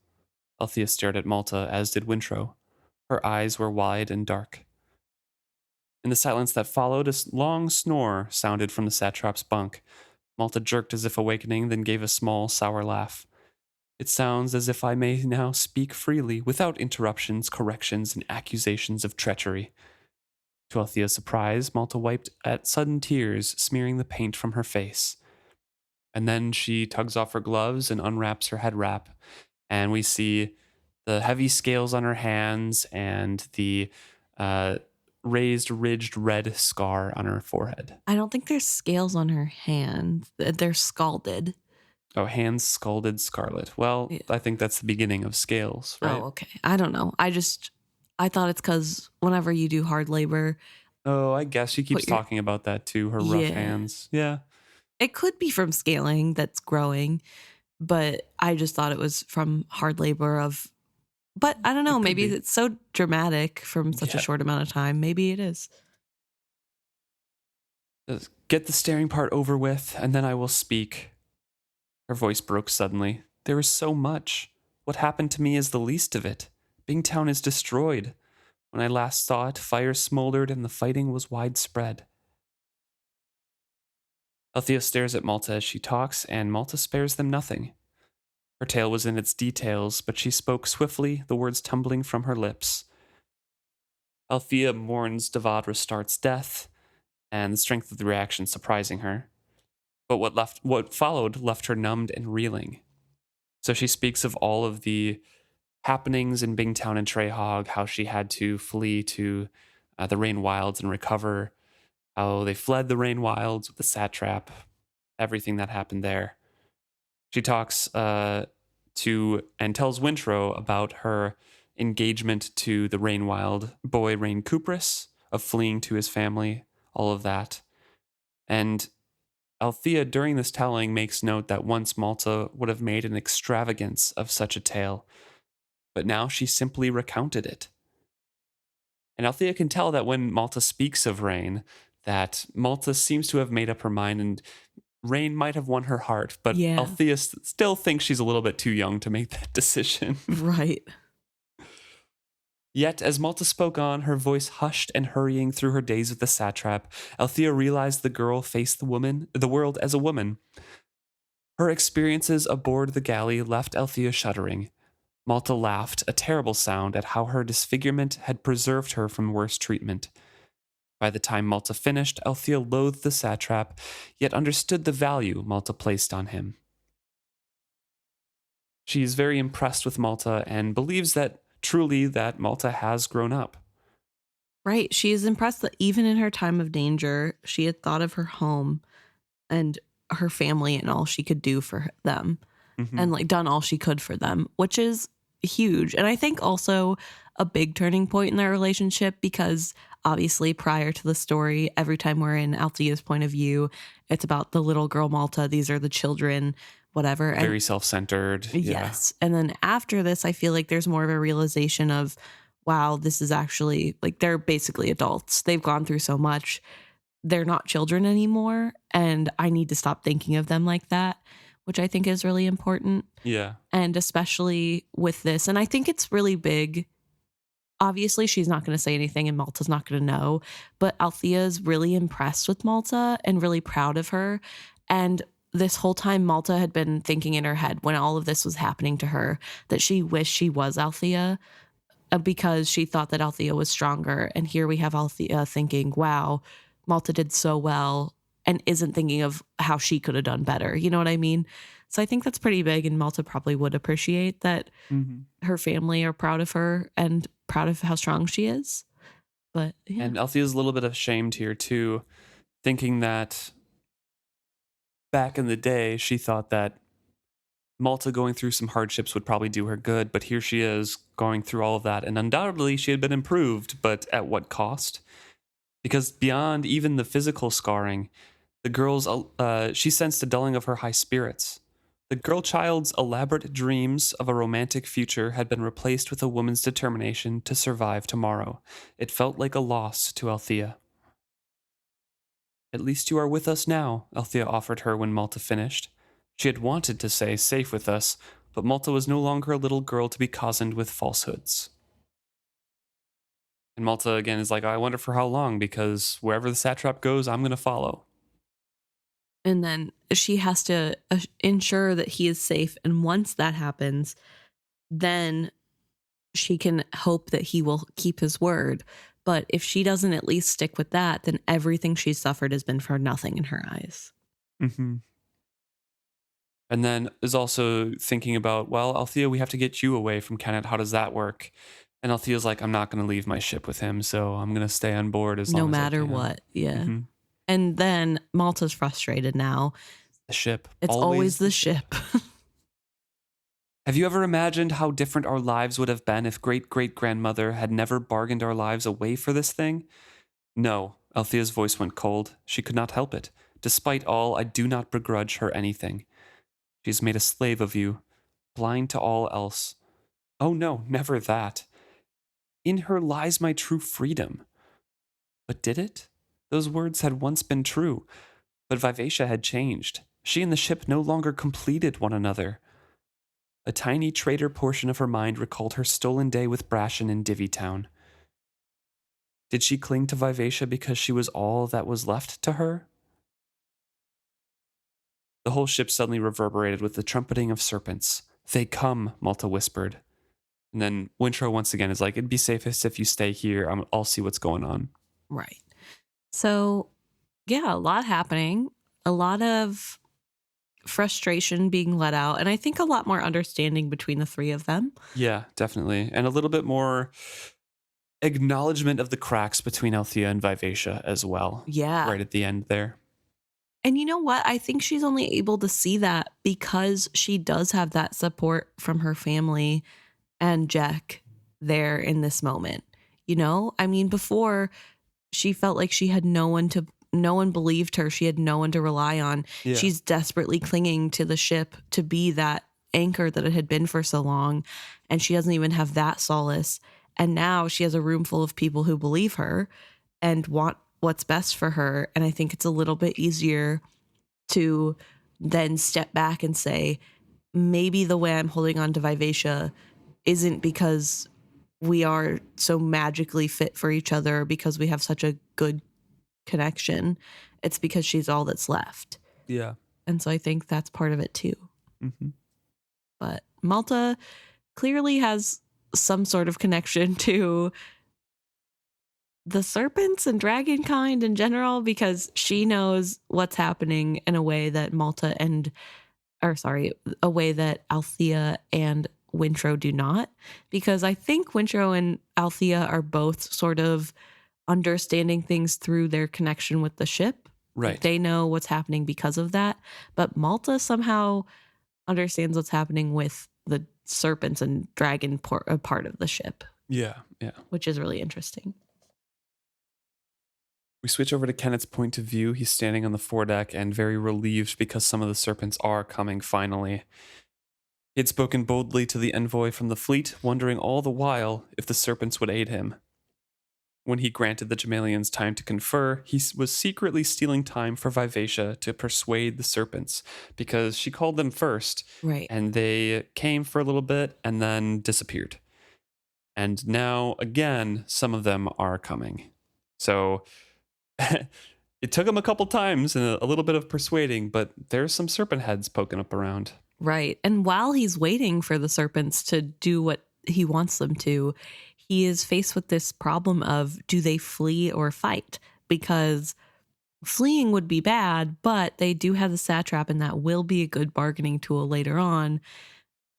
Althea stared at Malta, as did Wintrow. Her eyes were wide and dark. In the silence that followed, a long snore sounded from the satrap's bunk. Malta jerked as if awakening, then gave a small, sour laugh. It sounds as if I may now speak freely, without interruptions, corrections, and accusations of treachery. To Althea's surprise, Malta wiped at sudden tears, smearing the paint from her face. And then she tugs off her gloves and unwraps her head wrap, and we see the heavy scales on her hands and the raised, ridged red scar on her forehead. I don't think there's scales on her hand. They're scalded. Oh, hands scalded scarlet. Well, yeah. I think that's the beginning of scales, right? Oh, okay. I don't know. I thought it's because whenever you do hard labor. Oh, I guess she keeps talking about that too, her rough hands. Yeah. It could be from scaling that's growing, but I just thought it was from hard labor but I don't know, maybe it's so dramatic from such a short amount of time. Maybe it is. Get the staring part over with, and then I will speak. Her voice broke suddenly. There is so much. What happened to me is the least of it. Bingtown is destroyed. When I last saw it, fire smoldered and the fighting was widespread. Althea stares at Malta as she talks, and Malta spares them nothing. Her tale was in its details, but she spoke swiftly, the words tumbling from her lips. Althea mourns Devad Restart's death, and the strength of the reaction surprising her. But what followed left her numbed and reeling. So she speaks of all of the happenings in Bingtown and Treyhog, how she had to flee to the Rain Wilds and recover, how they fled the Rain Wilds with the Satrap, everything that happened there. She talks to and tells Wintrow about her engagement to the Rain Wild boy Rain Kupris, of fleeing to his family, all of that. And Althea, during this telling, makes note that once Malta would have made an extravagance of such a tale, but now she simply recounted it. And Althea can tell that when Malta speaks of Rain, that Malta seems to have made up her mind, and Rain might have won her heart, but Yeah. Althea still thinks she's a little bit too young to make that decision. Right. Yet, as Malta spoke on, her voice hushed and hurrying through her days with the satrap, Althea realized the girl faced the world as a woman. Her experiences aboard the galley left Althea shuddering. Malta laughed, a terrible sound, at how her disfigurement had preserved her from worse treatment. By the time Malta finished, Althea loathed the satrap, yet understood the value Malta placed on him. She is very impressed with Malta and believes that truly that Malta has grown up. Right. She is impressed that even in her time of danger, she had thought of her home and her family and all she could do for them, and like done all she could for them, which is huge. And I think also a big turning point in their relationship, because obviously prior to the story, every time we're in Althea's point of view, it's about the little girl Malta. These are the children, whatever. Very self-centered. Yes. And then after this, I feel like there's more of a realization of, wow, this is actually like, they're basically adults. They've gone through so much. They're not children anymore. And I need to stop thinking of them like that, which I think is really important. Yeah. And especially with this. And I think it's really big. Obviously, she's not going to say anything and Malta's not going to know. But Althea's really impressed with Malta and really proud of her. And this whole time, Malta had been thinking in her head when all of this was happening to her that she wished she was Althea, because she thought that Althea was stronger. And here we have Althea thinking, wow, Malta did so well, and isn't thinking of how she could have done better. You know what I mean? So I think that's pretty big, and Malta probably would appreciate that her family are proud of her and proud of how strong she is. But yeah. And Althea's a little bit ashamed here too, thinking that back in the day, she thought that Malta going through some hardships would probably do her good, but here she is going through all of that, and undoubtedly she had been improved, but at what cost? Because beyond even the physical scarring, the girl's she sensed a dulling of her high spirits. The girl child's elaborate dreams of a romantic future had been replaced with a woman's determination to survive tomorrow. It felt like a loss to Althea. At least you are with us now, Althea offered her when Malta finished. She had wanted to say safe with us, but Malta was no longer a little girl to be cozened with falsehoods. And Malta again is like, I wonder for how long, because wherever the satrap goes, I'm going to follow. And then she has to ensure that he is safe. And once that happens, then she can hope that he will keep his word. But if she doesn't at least stick with that, then everything she's suffered has been for nothing in her eyes. Mm-hmm. And then is also thinking about, well, Althea, we have to get you away from Kennit. How does that work? And Althea's like, I'm not going to leave my ship with him, so I'm going to stay on board as long as I can. No matter what, yeah. And then Malta's frustrated now. The ship. It's always the ship. Have you ever imagined how different our lives would have been if great-great-grandmother had never bargained our lives away for this thing? No, Althea's voice went cold. She could not help it. Despite all, I do not begrudge her anything. She has made a slave of you, blind to all else. Oh no, never that. In her lies my true freedom. But did it? Those words had once been true, but Vivacia had changed. She and the ship no longer completed one another. A tiny traitor portion of her mind recalled her stolen day with Brashen in Divvytown. Did she cling to Vivacia because she was all that was left to her? The whole ship suddenly reverberated with the trumpeting of serpents. They come, Malta whispered. And then Wintrow once again is like, it'd be safest if you stay here. I'll see what's going on. Right. So, yeah, a lot happening. A lot of frustration being let out. And I think a lot more understanding between the three of them. Yeah, definitely. And a little bit more acknowledgement of the cracks between Althea and Vivacia as well. Yeah. Right at the end there. And you know what? I think she's only able to see that because she does have that support from her family and Jack there in this moment. You know, I mean, before she felt like she had no one believed her. She had no one to rely on. Yeah. She's desperately clinging to the ship to be that anchor that it had been for so long. And she doesn't even have that solace. And now she has a room full of people who believe her and want what's best for her. And I think it's a little bit easier to then step back and say, maybe the way I'm holding on to Vivacia isn't because we are so magically fit for each other, because we have such a good connection. It's because she's all that's left. Yeah. And so I think that's part of it too. Mm-hmm. But Malta clearly has some sort of connection to the serpents and dragon kind in general, because she knows what's happening in a way that a way that Althea and Wintrow do not. Because I think Wintrow and Althea are both sort of understanding things through their connection with the ship. Right. They know what's happening because of that. But Malta somehow understands what's happening with the serpents and dragon part of the ship. Yeah. Which is really interesting. We switch over to Kennit's point of view. He's standing on the foredeck and very relieved because some of the serpents are coming finally. He had spoken boldly to the envoy from the fleet, wondering all the while if the serpents would aid him. When he granted the Jamaillians time to confer, he was secretly stealing time for Vivacia to persuade the serpents, because she called them first, right? And they came for a little bit and then disappeared. And now, again, some of them are coming. So it took him a couple times and a little bit of persuading, but there's some serpent heads poking up around. Right. And while he's waiting for the serpents to do what he wants them to, he is faced with this problem of, do they flee or fight? Because fleeing would be bad, but they do have the satrap, and that will be a good bargaining tool later on.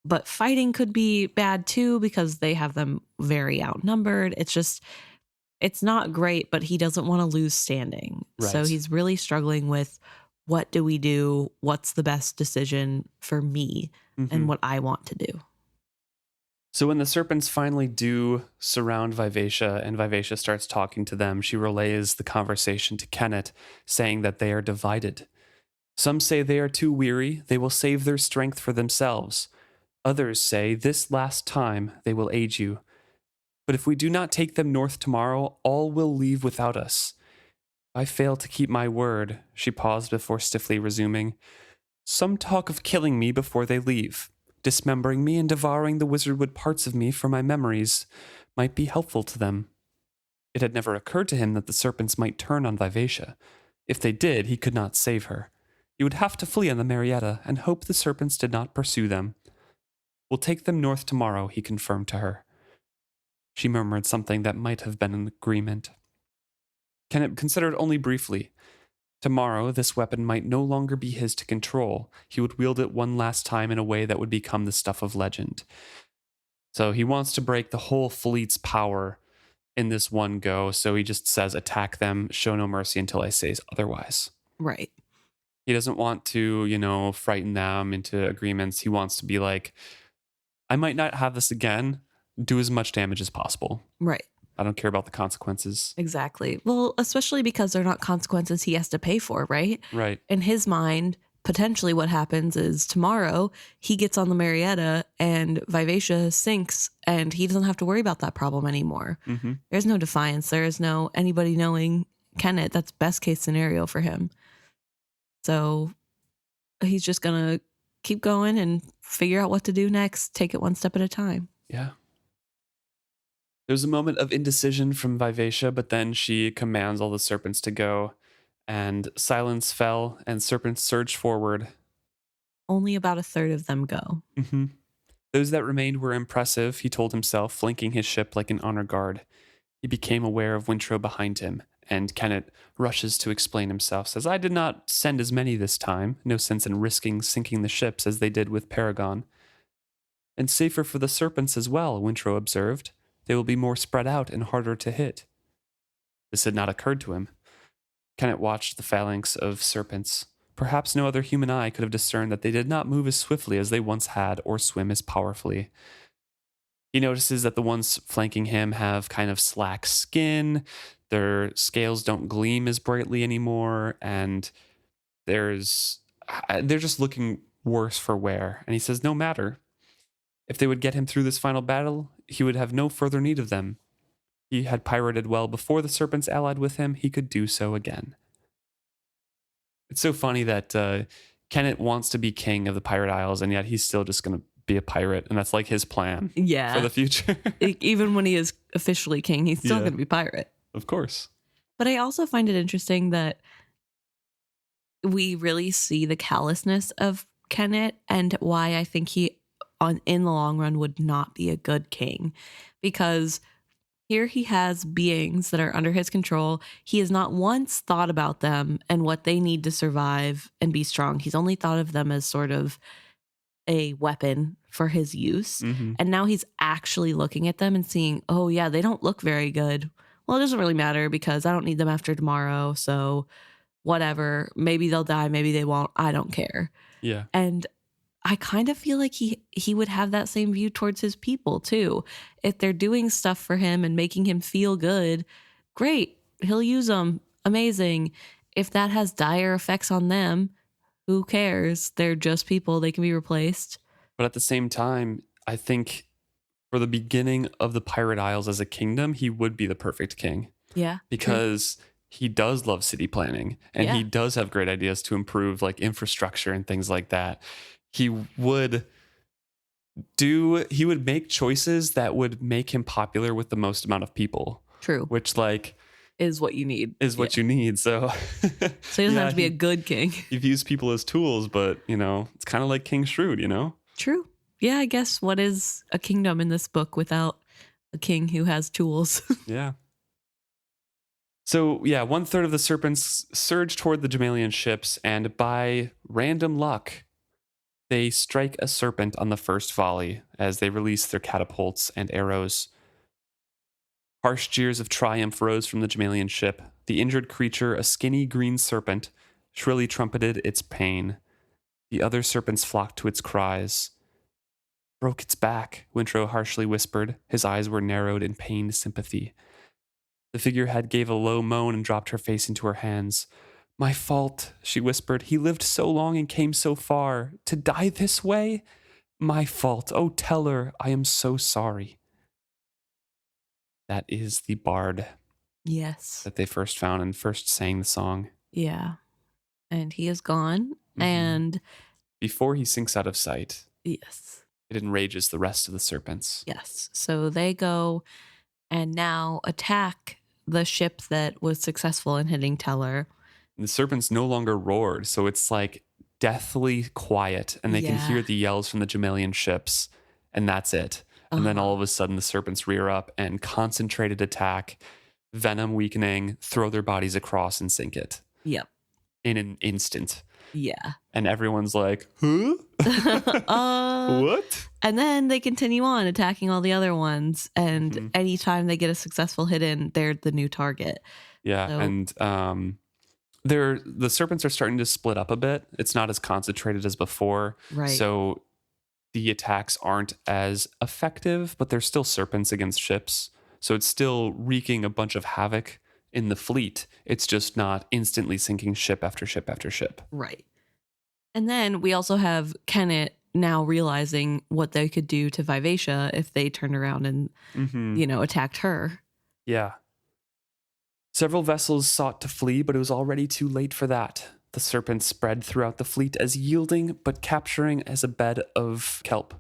But fighting could be bad too, because they have them very outnumbered. It's not great, but he doesn't want to lose standing. Right. So he's really struggling with, what do we do? What's the best decision for me and what I want to do? So when the serpents finally do surround Vivacia and Vivacia starts talking to them, she relays the conversation to Kennit, saying that they are divided. Some say they are too weary, they will save their strength for themselves. Others say this last time they will aid you. But if we do not take them north tomorrow, all will leave without us. If I fail to keep my word, she paused before stiffly resuming. Some talk of killing me before they leave. Dismembering me and devouring the wizardwood parts of me for my memories might be helpful to them. It had never occurred to him that the serpents might turn on Vivacia. If they did, he could not save her. He would have to flee on the Marietta and hope the serpents did not pursue them. We'll take them north tomorrow, he confirmed to her. She murmured something that might have been an agreement. Kennit considered only briefly. Tomorrow, this weapon might no longer be his to control. He would wield it one last time in a way that would become the stuff of legend. So he wants to break the whole fleet's power in this one go. So he just says, attack them, show no mercy until I say otherwise. Right. He doesn't want to, frighten them into agreements. He wants to be like, I might not have this again. Do as much damage as possible. Right. I don't care about the consequences. Exactly. Well, especially because they're not consequences he has to pay for, right? Right. In his mind, potentially what happens is tomorrow he gets on the Marietta and Vivacia sinks, and he doesn't have to worry about that problem anymore. Mm-hmm. There's no defiance. There is no anybody knowing Kennit. That's best case scenario for him. So he's just going to keep going and figure out what to do next. Take it one step at a time. Yeah. There's a moment of indecision from Vivacia, but then she commands all the serpents to go, and silence fell, and serpents surged forward. Only about a third of them go. Mm-hmm. Those that remained were impressive, he told himself, flanking his ship like an honor guard. He became aware of Wintrow behind him, and Kennit rushes to explain himself, says, I did not send as many this time. No sense in risking sinking the ships as they did with Paragon. And safer for the serpents as well, Wintrow observed. They will be more spread out and harder to hit. This had not occurred to him. Kennit watched the phalanx of serpents. Perhaps no other human eye could have discerned that they did not move as swiftly as they once had or swim as powerfully. He notices that the ones flanking him have kind of slack skin, their scales don't gleam as brightly anymore, and they're just looking worse for wear. And he says, no matter. If they would get him through this final battle, he would have no further need of them. He had pirated well before the serpents allied with him. He could do so again. It's so funny that Kennit wants to be king of the Pirate Isles, and yet he's still just going to be a pirate, and that's like his plan for the future. Even when he is officially king, he's still going to be pirate. Of course. But I also find it interesting that we really see the callousness of Kennit and why I think he, in the long run, would not be a good king. Because here he has beings that are under his control. He has not once thought about them and what they need to survive and be strong. He's only thought of them as sort of a weapon for his use. Mm-hmm. And now he's actually looking at them and seeing, oh yeah, they don't look very good. Well, it doesn't really matter because I don't need them after tomorrow. So whatever, maybe they'll die, maybe they won't. I don't care. Yeah. And I kind of feel like he would have that same view towards his people too. If they're doing stuff for him and making him feel good, great. He'll use them. Amazing. If that has dire effects on them, who cares? They're just people. They can be replaced. But at the same time, I think for the beginning of the Pirate Isles as a kingdom, he would be the perfect king. Yeah. Because he does love city planning, and he does have great ideas to improve like infrastructure and things like that. He would make choices that would make him popular with the most amount of people. True. Which like is what you need. What you need. So he doesn't have to be a good king. He views people as tools, but it's kind of like King Shrewd, True. Yeah, I guess what is a kingdom in this book without a king who has tools? Yeah. So, yeah, 1/3 of the serpents surge toward the Jamaillian ships, and by random luck, they strike a serpent on the first volley as they release their catapults and arrows. Harsh jeers of triumph rose from the Jamaillian ship. The injured creature, a skinny green serpent, shrilly trumpeted its pain. The other serpents flocked to its cries. Broke its back, Wintrow harshly whispered. His eyes were narrowed in pained sympathy. The figurehead gave a low moan and dropped her face into her hands. My fault, she whispered. He lived so long and came so far. To die this way? My fault. Oh, tell her, I am so sorry. That is the bard. Yes. That they first found and first sang the song. Yeah. And he is gone. Mm-hmm. And before he sinks out of sight. Yes. It enrages the rest of the serpents. Yes. So they go and now attack the ship that was successful in hitting Teller. And the serpents no longer roared, so it's like deathly quiet, and they can hear the yells from the Jamaillian ships, and that's it. And then all of a sudden the serpents rear up and concentrated attack, venom weakening, throw their bodies across and sink it. Yep. In an instant. Yeah. And everyone's like, huh? What? And then they continue on attacking all the other ones. And anytime they get a successful hit in, they're the new target. Yeah. So. And the serpents are starting to split up a bit. It's not as concentrated as before. Right. So the attacks aren't as effective, but they're still serpents against ships. So it's still wreaking a bunch of havoc in the fleet. It's just not instantly sinking ship after ship after ship. Right. And then we also have Kennit now realizing what they could do to Vivacia if they turned around and, attacked her. Yeah. Several vessels sought to flee, but it was already too late for that. The serpents spread throughout the fleet as yielding but capturing as a bed of kelp.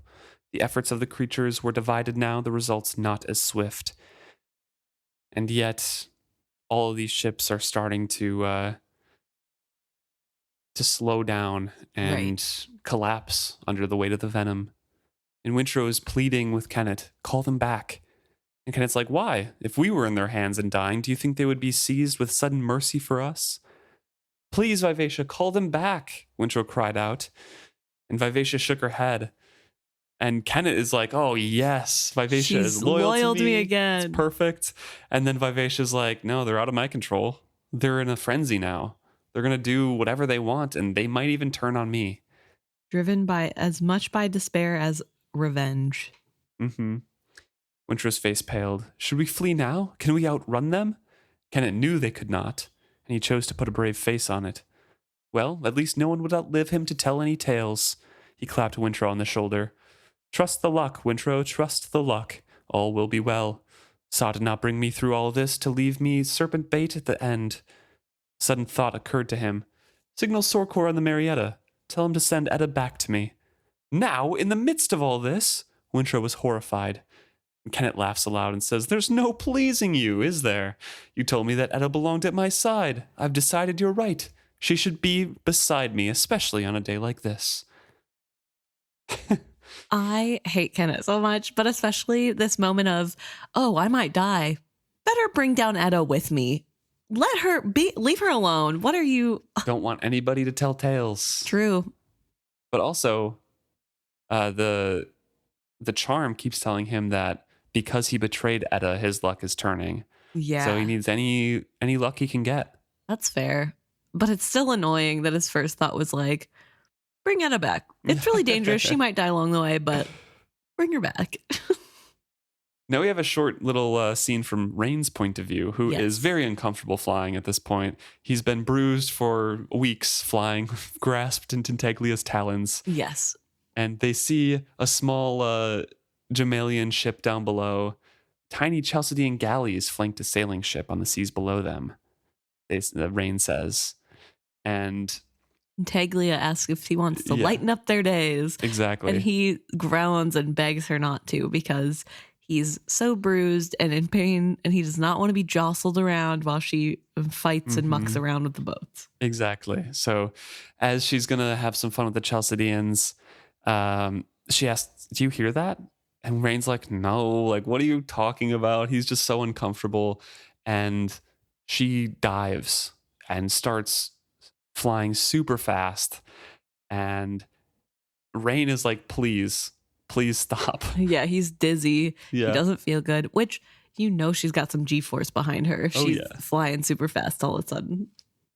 The efforts of the creatures were divided now, the results not as swift. And yet, all of these ships are starting to slow down and collapse under the weight of the venom. And Wintrow is pleading with Kennit, call them back. And Kennit's like, why? If we were in their hands and dying, do you think they would be seized with sudden mercy for us? Please, Vivacia, call them back, Wintrow cried out. And Vivacia shook her head. And Kennit is like, oh, yes, Vivacia is loyal to me again. It's perfect. And then Vivacia's like, no, they're out of my control. They're in a frenzy now. They're going to do whatever they want, and they might even turn on me. Driven by as much by despair as revenge. Mm-hmm. Wintrow's face paled. Should we flee now? Can we outrun them? Kennit knew they could not, and he chose to put a brave face on it. Well, at least no one would outlive him to tell any tales. He clapped Wintrow on the shoulder. Trust the luck, Wintrow, trust the luck. All will be well. Saw did not bring me through all this to leave me serpent bait at the end. Sudden thought occurred to him. Signal Sorcor on the Marietta. Tell him to send Etta back to me. Now, in the midst of all this? Wintrow was horrified. And Kennit laughs aloud and says, there's no pleasing you, is there? You told me that Etta belonged at my side. I've decided you're right. She should be beside me, especially on a day like this. I hate Kennit so much, but especially this moment of, oh, I might die. Better bring down Etta with me. Let her be, leave her alone. What are you? Don't want anybody to tell tales. True. But also, the charm keeps telling him that because he betrayed Etta, his luck is turning. Yeah. So he needs any luck he can get. That's fair. But it's still annoying that his first thought was like, bring Etta back. It's really dangerous. She might die along the way, but bring her back. Now we have a short little scene from Rain's point of view, who is very uncomfortable flying at this point. He's been bruised for weeks flying, grasped in Tintaglia's talons. Yes. And they see a small Jamaillian ship down below. Tiny Chalcidian galleys flanked a sailing ship on the seas below them, Rain says. And Tintaglia asks if he wants to lighten up their days. Exactly. And he groans and begs her not to because he's so bruised and in pain, and he does not want to be jostled around while she fights and mucks around with the boats. Exactly. So as she's going to have some fun with the Chalcidians, she asks, do you hear that? And Rain's like, no, like, what are you talking about? He's just so uncomfortable. And she dives and starts flying super fast. And Rain is like, please stop. Yeah, he's dizzy. Yeah. He doesn't feel good, which she's got some G-force behind her if she's flying super fast all of a sudden.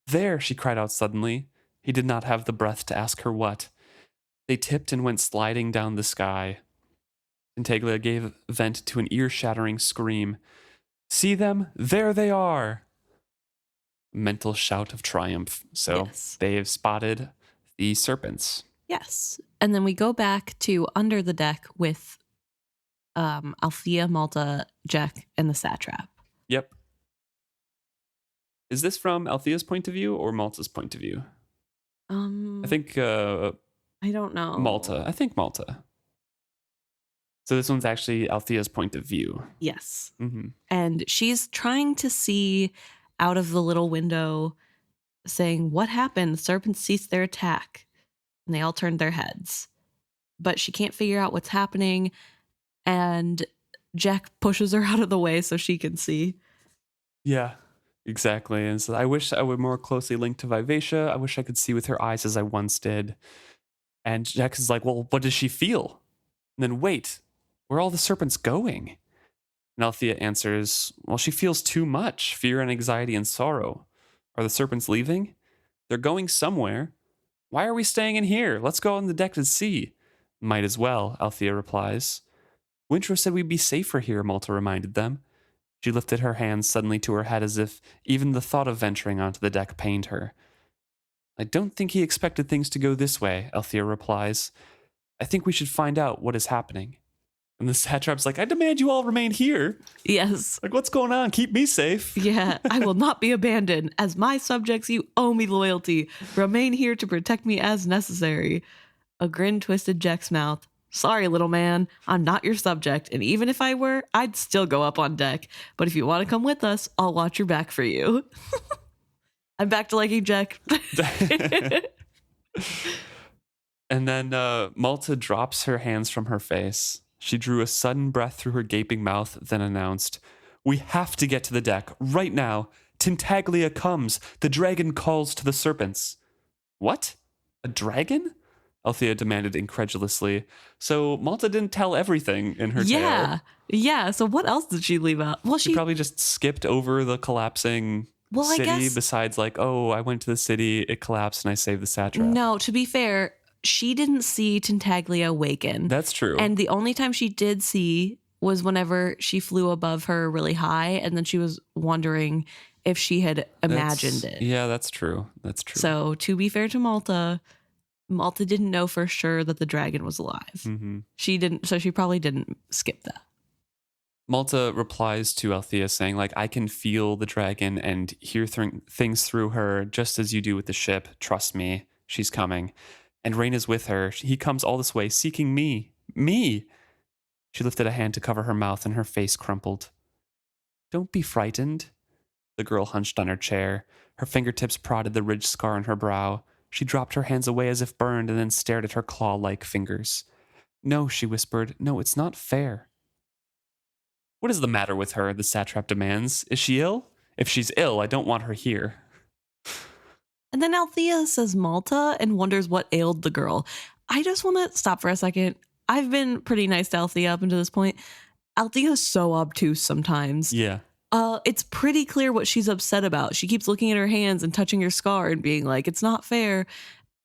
There, she cried out suddenly. He did not have the breath to ask her what. They tipped and went sliding down the sky. Tintaglia gave vent to an ear-shattering scream. See them? There they are! Mental shout of triumph. So they have spotted the serpents. Yes. And then we go back to under the deck with Althea, Malta, Jack, and the Satrap. Yep. Is this from Althea's point of view or Malta's point of view? I think I don't know. Malta. I think Malta. So this one's actually Althea's point of view. Yes. Mm-hmm. And she's trying to see out of the little window, saying, what happened? The serpents ceased their attack. And they all turned their heads. But she can't figure out what's happening. And Jack pushes her out of the way so she can see. Yeah, exactly. And so I wish I would more closely link to Vivacia. I wish I could see with her eyes as I once did. And Jack is like, well, what does she feel? And then wait, where are all the serpents going? And Althea answers, well, she feels too much, fear and anxiety and sorrow. Are the serpents leaving? They're going somewhere. Why are we staying in here? Let's go on the deck and see. Might as well, Althea replies. Wintrow said we'd be safer here, Malta reminded them. She lifted her hands suddenly to her head as if even the thought of venturing onto the deck pained her. I don't think he expected things to go this way, Althea replies. I think we should find out what is happening. And the satrap's like, I demand you all remain here. Yes. Like, what's going on? Keep me safe. Yeah, I will not be abandoned. As my subjects, you owe me loyalty. Remain here to protect me as necessary. A grin twisted Jack's mouth. Sorry, little man, I'm not your subject, and even if I were, I'd still go up on deck. But if you want to come with us, I'll watch your back for you. I'm back to liking Jack. And then Malta drops her hands from her face. She drew a sudden breath through her gaping mouth, then announced, We have to get to the deck, right now. Tintaglia comes. The dragon calls to the serpents. What? A dragon? Althea demanded incredulously. So Malta didn't tell everything in her tale. Yeah. So what else did she leave out? Well, She probably just skipped over the collapsing city, I guess, besides like, oh, I went to the city, it collapsed, and I saved the satrap. No, to be fair, she didn't see Tintaglia awaken. That's true. And the only time she did see was whenever she flew above her really high, and then she was wondering if she had imagined it. Yeah, that's true. That's true. So to be fair to Malta, Malta didn't know for sure that the dragon was alive. Mm-hmm. She didn't, so she probably didn't skip that. Malta replies to Althea saying, like, I can feel the dragon and hear things through her just as you do with the ship. Trust me, she's coming. And Rain is with her. He comes all this way seeking me. Me! She lifted a hand to cover her mouth and her face crumpled. Don't be frightened. The girl hunched on her chair. Her fingertips prodded the ridged scar on her brow. She dropped her hands away as if burned and then stared at her claw-like fingers. No, she whispered. No, it's not fair. What is the matter with her? The satrap demands. Is she ill? If she's ill, I don't want her here. And then Althea says Malta and wonders what ailed the girl. I just want to stop for a second. I've been pretty nice to Althea up until this point. Althea's so obtuse sometimes. Yeah. It's pretty clear what she's upset about. She keeps looking at her hands and touching her scar and being like, it's not fair.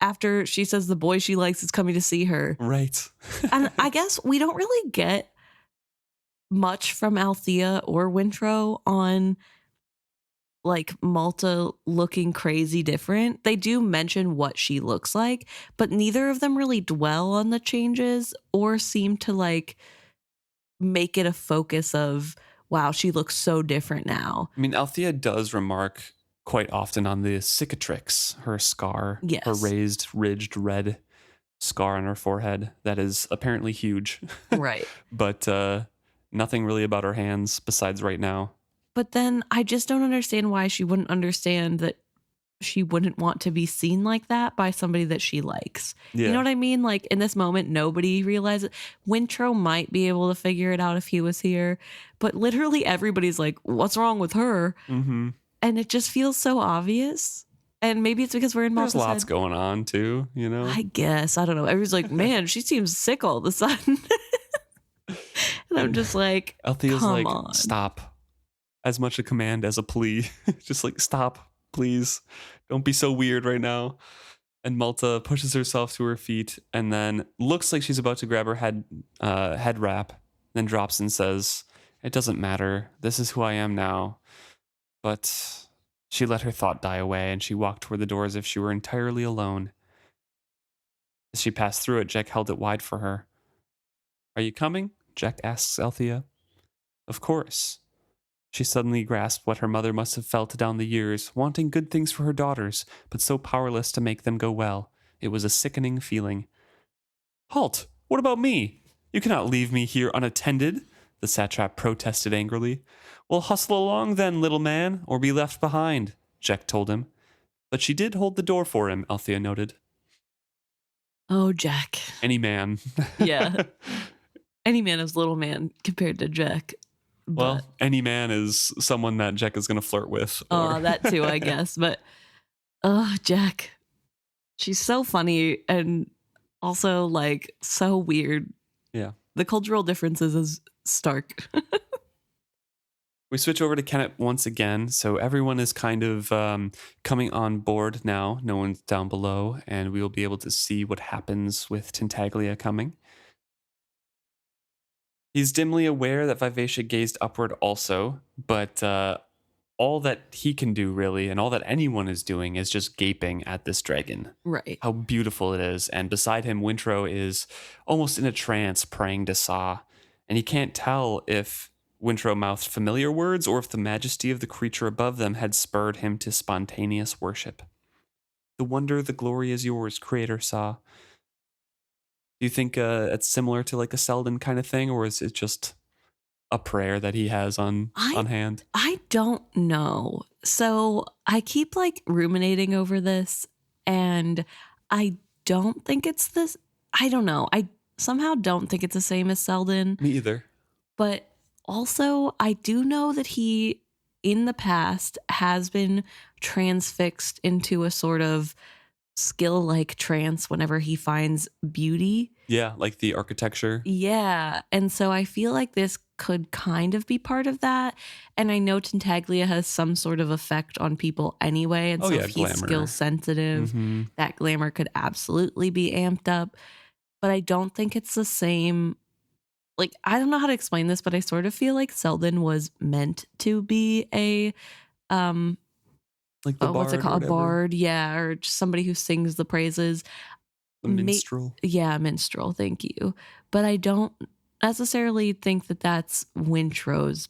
After she says the boy she likes is coming to see her. Right. And I guess we don't really get much from Althea or Wintrow on like Malta looking crazy different. They do mention what she looks like, but neither of them really dwell on the changes or seem to like make it a focus of, wow, she looks so different now. I mean, Althea does remark quite often on the cicatrix, her scar, yes. Her raised, ridged red scar on her forehead that is apparently huge. Right. But nothing really about her hands besides right now. But then I just don't understand why she wouldn't understand that she wouldn't want to be seen like that by somebody that she likes. Yeah. You know what I mean? Like in this moment, nobody realizes. Wintrow might be able to figure it out if he was here, but literally everybody's like, what's wrong with her? Mm-hmm. And it just feels so obvious. And maybe it's because we're in Malta's There's lots head. going on too, you know? I guess. I don't know. Everybody's like, man, she seems sick all of a sudden. And I'm just like, Althea's come like, on. Stop. As much a command as a plea. Just like, stop, please. Don't be so weird right now. And Malta pushes herself to her feet and then looks like she's about to grab her head wrap, then drops and says, it doesn't matter. This is who I am now. But she let her thought die away and she walked toward the door as if she were entirely alone. As she passed through it, Jack held it wide for her. Are you coming? Jack asks Althea. Of course. She suddenly grasped what her mother must have felt down the years, wanting good things for her daughters, but so powerless to make them go well. It was a sickening feeling. Halt! What about me? You cannot leave me here unattended, the satrap protested angrily. Well, hustle along then, little man, or be left behind, Jack told him. But she did hold the door for him, Althea noted. Oh, Jack. Any man. Yeah. Any man is little man compared to Jack. Well, any man is someone that Jack is going to flirt with. Oh, that too, I guess. But, Jack. She's so funny and also, like, so weird. Yeah. The cultural differences is stark. We switch over to Kennit once again. So everyone is kind of coming on board now. No one's down below. And we will be able to see what happens with Tintaglia coming. He's dimly aware that Vivacia gazed upward also, but all that he can do really, and all that anyone is doing, is just gaping at this dragon. Right. How beautiful it is. And beside him, Wintrow is almost in a trance praying to Sa. and he can't tell if Wintrow mouthed familiar words or if the majesty of the creature above them had spurred him to spontaneous worship. The wonder, the glory is yours, Creator saw. Do you think it's similar to like a Selden kind of thing, or is it just a prayer that he has on hand? I don't know. So I keep like ruminating over this, and I don't think it's this. I don't know. I somehow don't think it's the same as Selden. Me either. But also, I do know that he, in the past, has been transfixed into a sort of skill-like trance whenever he finds beauty. Yeah, like the architecture. Yeah. And so I feel like this could kind of be part of that. And I know Tintaglia has some sort of effect on people anyway. And so if he's glamour. skill sensitive, Mm-hmm. that glamour could absolutely be amped up. But I don't think it's the same. Like, I don't know how to explain this, but I sort of feel like Selden was meant to be a like the bard, what's it called? A bard, yeah, or just somebody who sings the praises. The minstrel. Minstrel, thank you. But I don't necessarily think that that's Wintrow's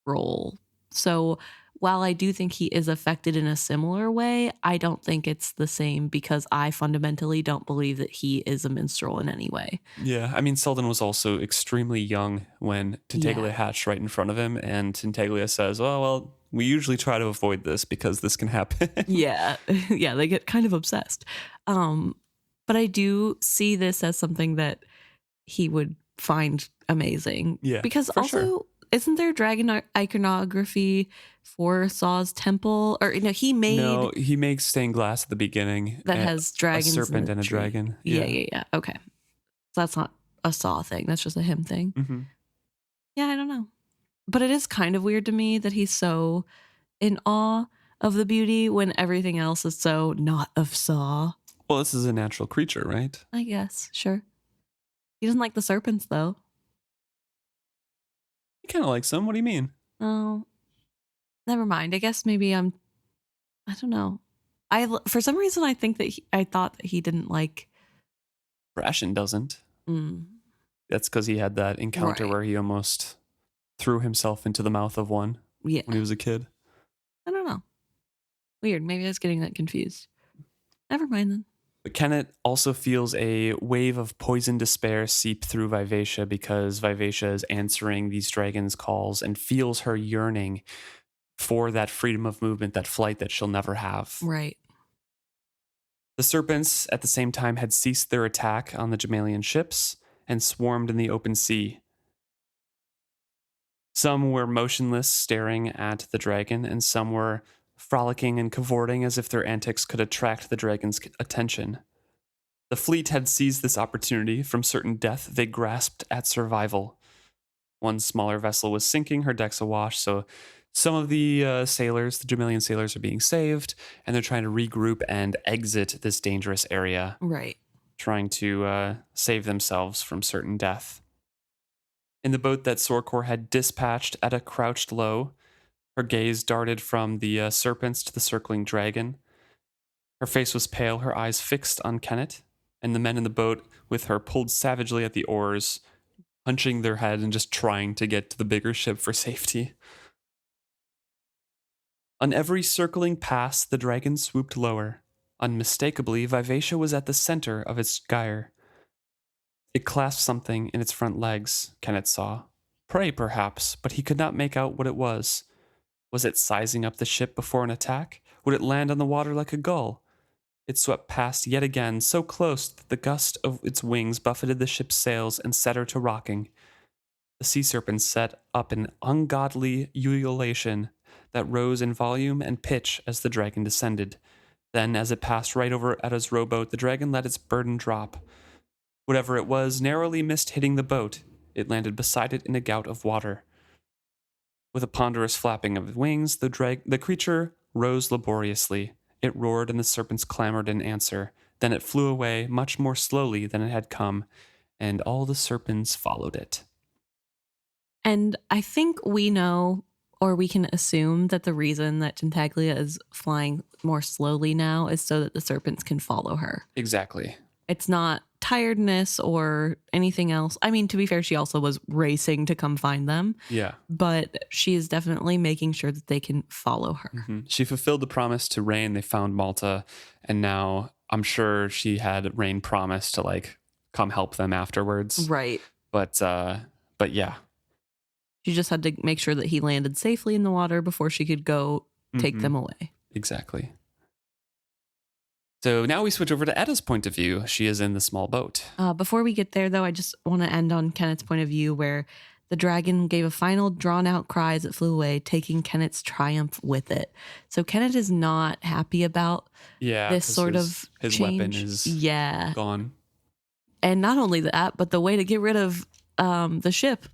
role. So while I do think he is affected in a similar way, I don't think it's the same because I fundamentally don't believe that he is a minstrel in any way. Yeah, I mean, Selden was also extremely young when Tintaglia hatched right in front of him, and Tintaglia says, "Oh, well, we usually try to avoid this because this can happen." Yeah, yeah, they get kind of obsessed. But I do see this as something that he would find amazing. Yeah, because for also, sure. Isn't there dragon iconography for Saw's temple? Or he makes stained glass at the beginning that has dragons, a serpent and a tree. dragon. Yeah. Okay, so that's not a Saw thing. That's just a him thing. Mm-hmm. Yeah, I don't know, but it is kind of weird to me that he's so in awe of the beauty when everything else is so not of Saw. Well, this is a natural creature, right? I guess, sure. He doesn't like the serpents, though. He kind of likes them. What do you mean? Oh, never mind. I guess maybe I don't know. For some reason, I think that I thought that he didn't like. Brashen doesn't. Mm. That's because he had that encounter where he almost threw himself into the mouth of one when he was a kid. I don't know. Weird. Maybe I was getting that confused. Never mind then. But Kennit also feels a wave of poison despair seep through Vivacia because Vivacia is answering these dragons' calls and feels her yearning for that freedom of movement, that flight that she'll never have. Right. The serpents, at the same time, had ceased their attack on the Jamaillian ships and swarmed in the open sea. Some were motionless, staring at the dragon, and some were frolicking and cavorting as if their antics could attract the dragon's attention. The fleet had seized this opportunity. From certain death, they grasped at survival. One smaller vessel was sinking, her decks awash, so some of the sailors, the Jamaillian sailors, are being saved, and they're trying to regroup and exit this dangerous area. Right. Trying to save themselves from certain death. In the boat that Sorkor had dispatched at a crouched low, her gaze darted from the serpents to the circling dragon. Her face was pale, her eyes fixed on Kennit, and the men in the boat with her pulled savagely at the oars, hunching their head and just trying to get to the bigger ship for safety. On every circling pass, the dragon swooped lower. Unmistakably, Vivacia was at the center of its gyre. It clasped something in its front legs, Kennit saw. Prey, perhaps, but he could not make out what it was. Was it sizing up the ship before an attack? Would it land on the water like a gull? It swept past yet again, so close that the gust of its wings buffeted the ship's sails and set her to rocking. The sea serpent set up an ungodly ululation that rose in volume and pitch as the dragon descended. Then, as it passed right over Etta's rowboat, the dragon let its burden drop. Whatever it was narrowly missed hitting the boat. It landed beside it in a gout of water. With a ponderous flapping of wings, the creature rose laboriously. It roared and the serpents clamored in answer. Then it flew away much more slowly than it had come, and all the serpents followed it. And I think we know, or we can assume, that the reason that Tintaglia is flying more slowly now is so that the serpents can follow her. Exactly. It's not tiredness or anything else. I mean, to be fair, she also was racing to come find them, Yeah. but she is definitely making sure that they can follow her. She fulfilled the promise to Rain. They found Malta, and now I'm sure she had Rain promise to like come help them afterwards. Right. But yeah. She just had to make sure that he landed safely in the water before she could go take them away. Exactly. So now we switch over to Edda's point of view. She is in the small boat. Before we get there, though, I just want to end on Kennit's point of view, where the dragon gave a final drawn-out cry as it flew away, taking Kennit's triumph with it. So Kennit is not happy about this sort of his change. weapon is gone. And not only that, but the way to get rid of the ship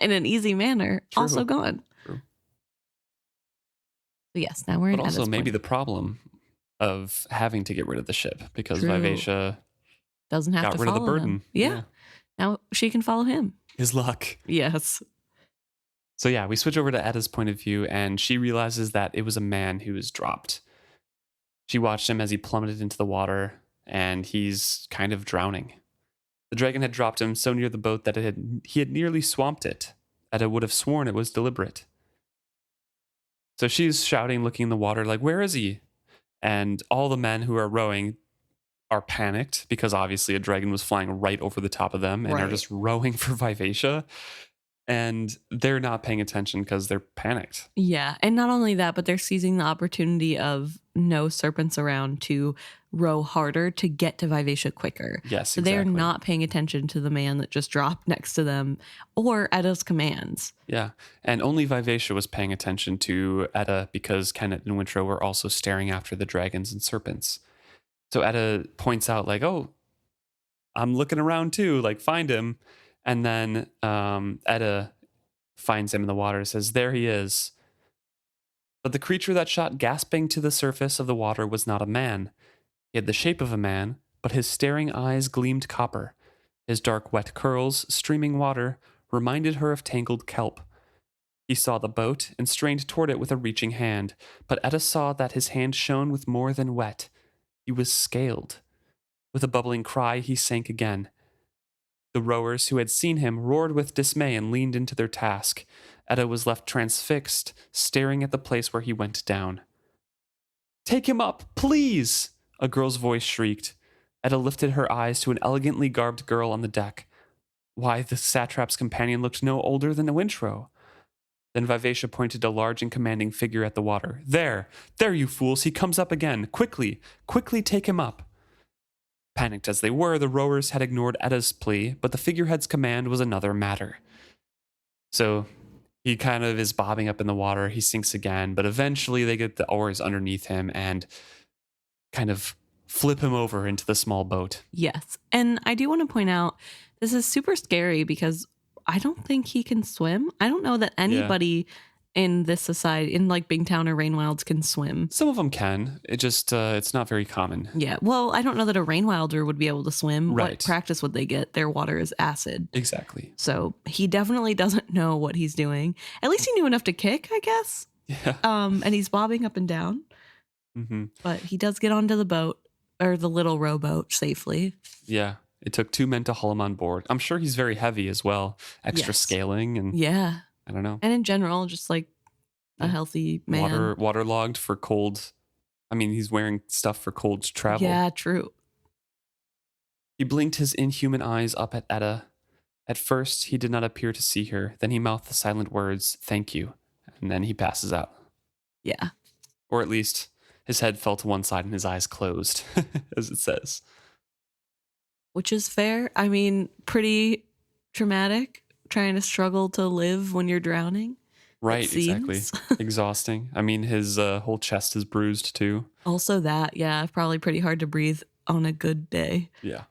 in an easy manner also gone. True. So yes, now we're in. But also Edda's maybe point. the problem of having to get rid of the ship because True. Vivacia doesn't have got to rid of the follow burden. him. Yeah. Now she can follow him. His luck. Yes. So yeah, we switch over to Edda's point of view, and she realizes that it was a man who was dropped. She watched him as he plummeted into the water, and he's kind of drowning. The dragon had dropped him so near the boat that he had nearly swamped it. Edda would have sworn it was deliberate. So she's shouting, looking in the water, like, "Where is he?" And all the men who are rowing are panicked because obviously a dragon was flying right over the top of them and are just rowing for Vivacia. And they're not paying attention because they're panicked. Yeah. And not only that, but they're seizing the opportunity of no serpents around to row harder to get to Vivacia quicker. Yes, so exactly. they're not paying attention to the man that just dropped next to them or Edda's commands. Yeah. And only Vivacia was paying attention to Edda because Kennit and Wintrow were also staring after the dragons and serpents. So Edda points out like, "Oh, I'm looking around too, like find him." And then Edda finds him in the water and says, "There he is." But the creature that shot gasping to the surface of the water was not a man. He had the shape of a man, but his staring eyes gleamed copper. His dark wet curls, streaming water, reminded her of tangled kelp. He saw the boat and strained toward it with a reaching hand, but Edda saw that his hand shone with more than wet. He was scaled. With a bubbling cry, he sank again. The rowers who had seen him roared with dismay and leaned into their task. Edda was left transfixed, staring at the place where he went down. "Take him up, please!" a girl's voice shrieked. Edda lifted her eyes to an elegantly garbed girl on the deck. Why, the satrap's companion looked no older than Wintrow. Then Vivacia pointed a large and commanding figure at the water. There, you fools, he comes up again. Quickly take him up." Panicked as they were, the rowers had ignored Edda's plea, but the figurehead's command was another matter. So he kind of is bobbing up in the water. He sinks again, but eventually they get the oars underneath him and kind of flip him over into the small boat. Yes. And I do want to point out, this is super scary because I don't think he can swim. I don't know that anybody in this society, in like Bingtown or Rainwilds, can swim. Some of them can. It just, it's not very common. Yeah. Well, I don't know that a Rainwilder would be able to swim. Right. What practice would they get? Their water is acid. Exactly. So he definitely doesn't know what he's doing. At least he knew enough to kick, I guess. Yeah. And he's bobbing up and down. Mm-hmm. But he does get onto the boat, or the little rowboat, safely. Yeah. It took 2 men to haul him on board. I'm sure he's very heavy as well. Extra scaling and yeah. I don't know. And in general, just like a healthy man. Waterlogged for cold. I mean, he's wearing stuff for cold travel. Yeah, true. He blinked his inhuman eyes up at Edda. At first, he did not appear to see her. Then he mouthed the silent words, "Thank you." And then he passes out. Yeah. Or at least his head fell to one side and his eyes closed, as it says. Which is fair. I mean, pretty traumatic, trying to struggle to live when you're drowning. Right, exactly. Exhausting. I mean, his whole chest is bruised too. Also that, yeah, probably pretty hard to breathe on a good day. Yeah.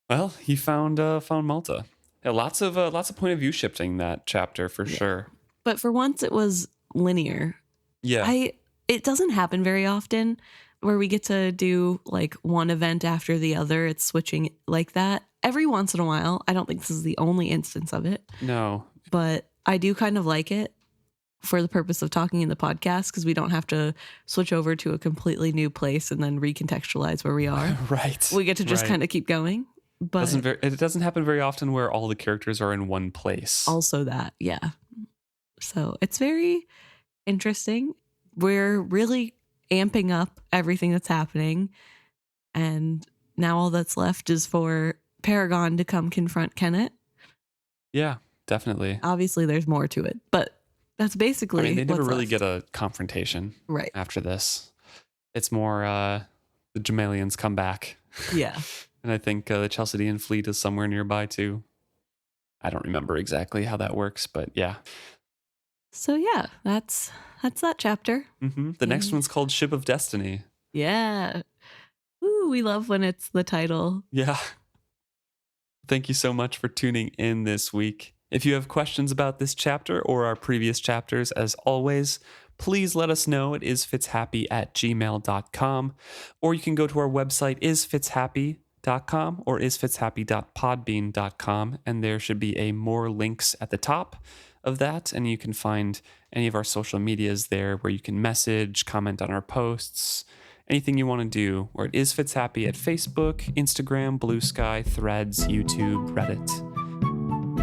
Well, he found Malta. Yeah, lots of point of view shifting that chapter for sure. But for once, it was linear. Yeah. It doesn't happen very often where we get to do like one event after the other. It's switching like that. Every once in a while. I don't think this is the only instance of it. No. But I do kind of like it. for the purpose of talking in the podcast, because we don't have to switch over to a completely new place and then recontextualize where we are. Right. We get to just kind of keep going. But it doesn't happen very often where all the characters are in one place. Also that, yeah. So it's very interesting. We're really amping up everything that's happening. And now all that's left is for Paragon to come confront Kennit. Yeah, definitely. Obviously, there's more to it, but that's basically. I mean, they never really left. get a confrontation right after this. It's more the Jamaillians come back. Yeah. And I think the Chalcedean fleet is somewhere nearby too. I don't remember exactly how that works, but yeah. So yeah, that's that chapter. Mm-hmm. The next one's called Ship of Destiny. Yeah. Ooh, we love when it's the title. Yeah. Thank you so much for tuning in this week. If you have questions about this chapter or our previous chapters, as always, please let us know at isfitzhappy@gmail.com, or you can go to our website, isfitzhappy.com or isfitzhappy.podbean.com, and there should be a more links at the top of that, and you can find any of our social medias there where you can message, comment on our posts, anything you want to do. We're at isfitzhappy at Facebook, Instagram, Blue Sky, Threads, YouTube, Reddit,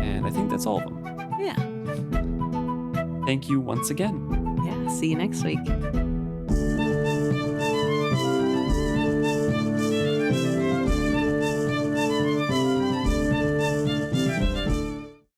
and I think that's all of them. Yeah. Thank you once again. Yeah, see you next week.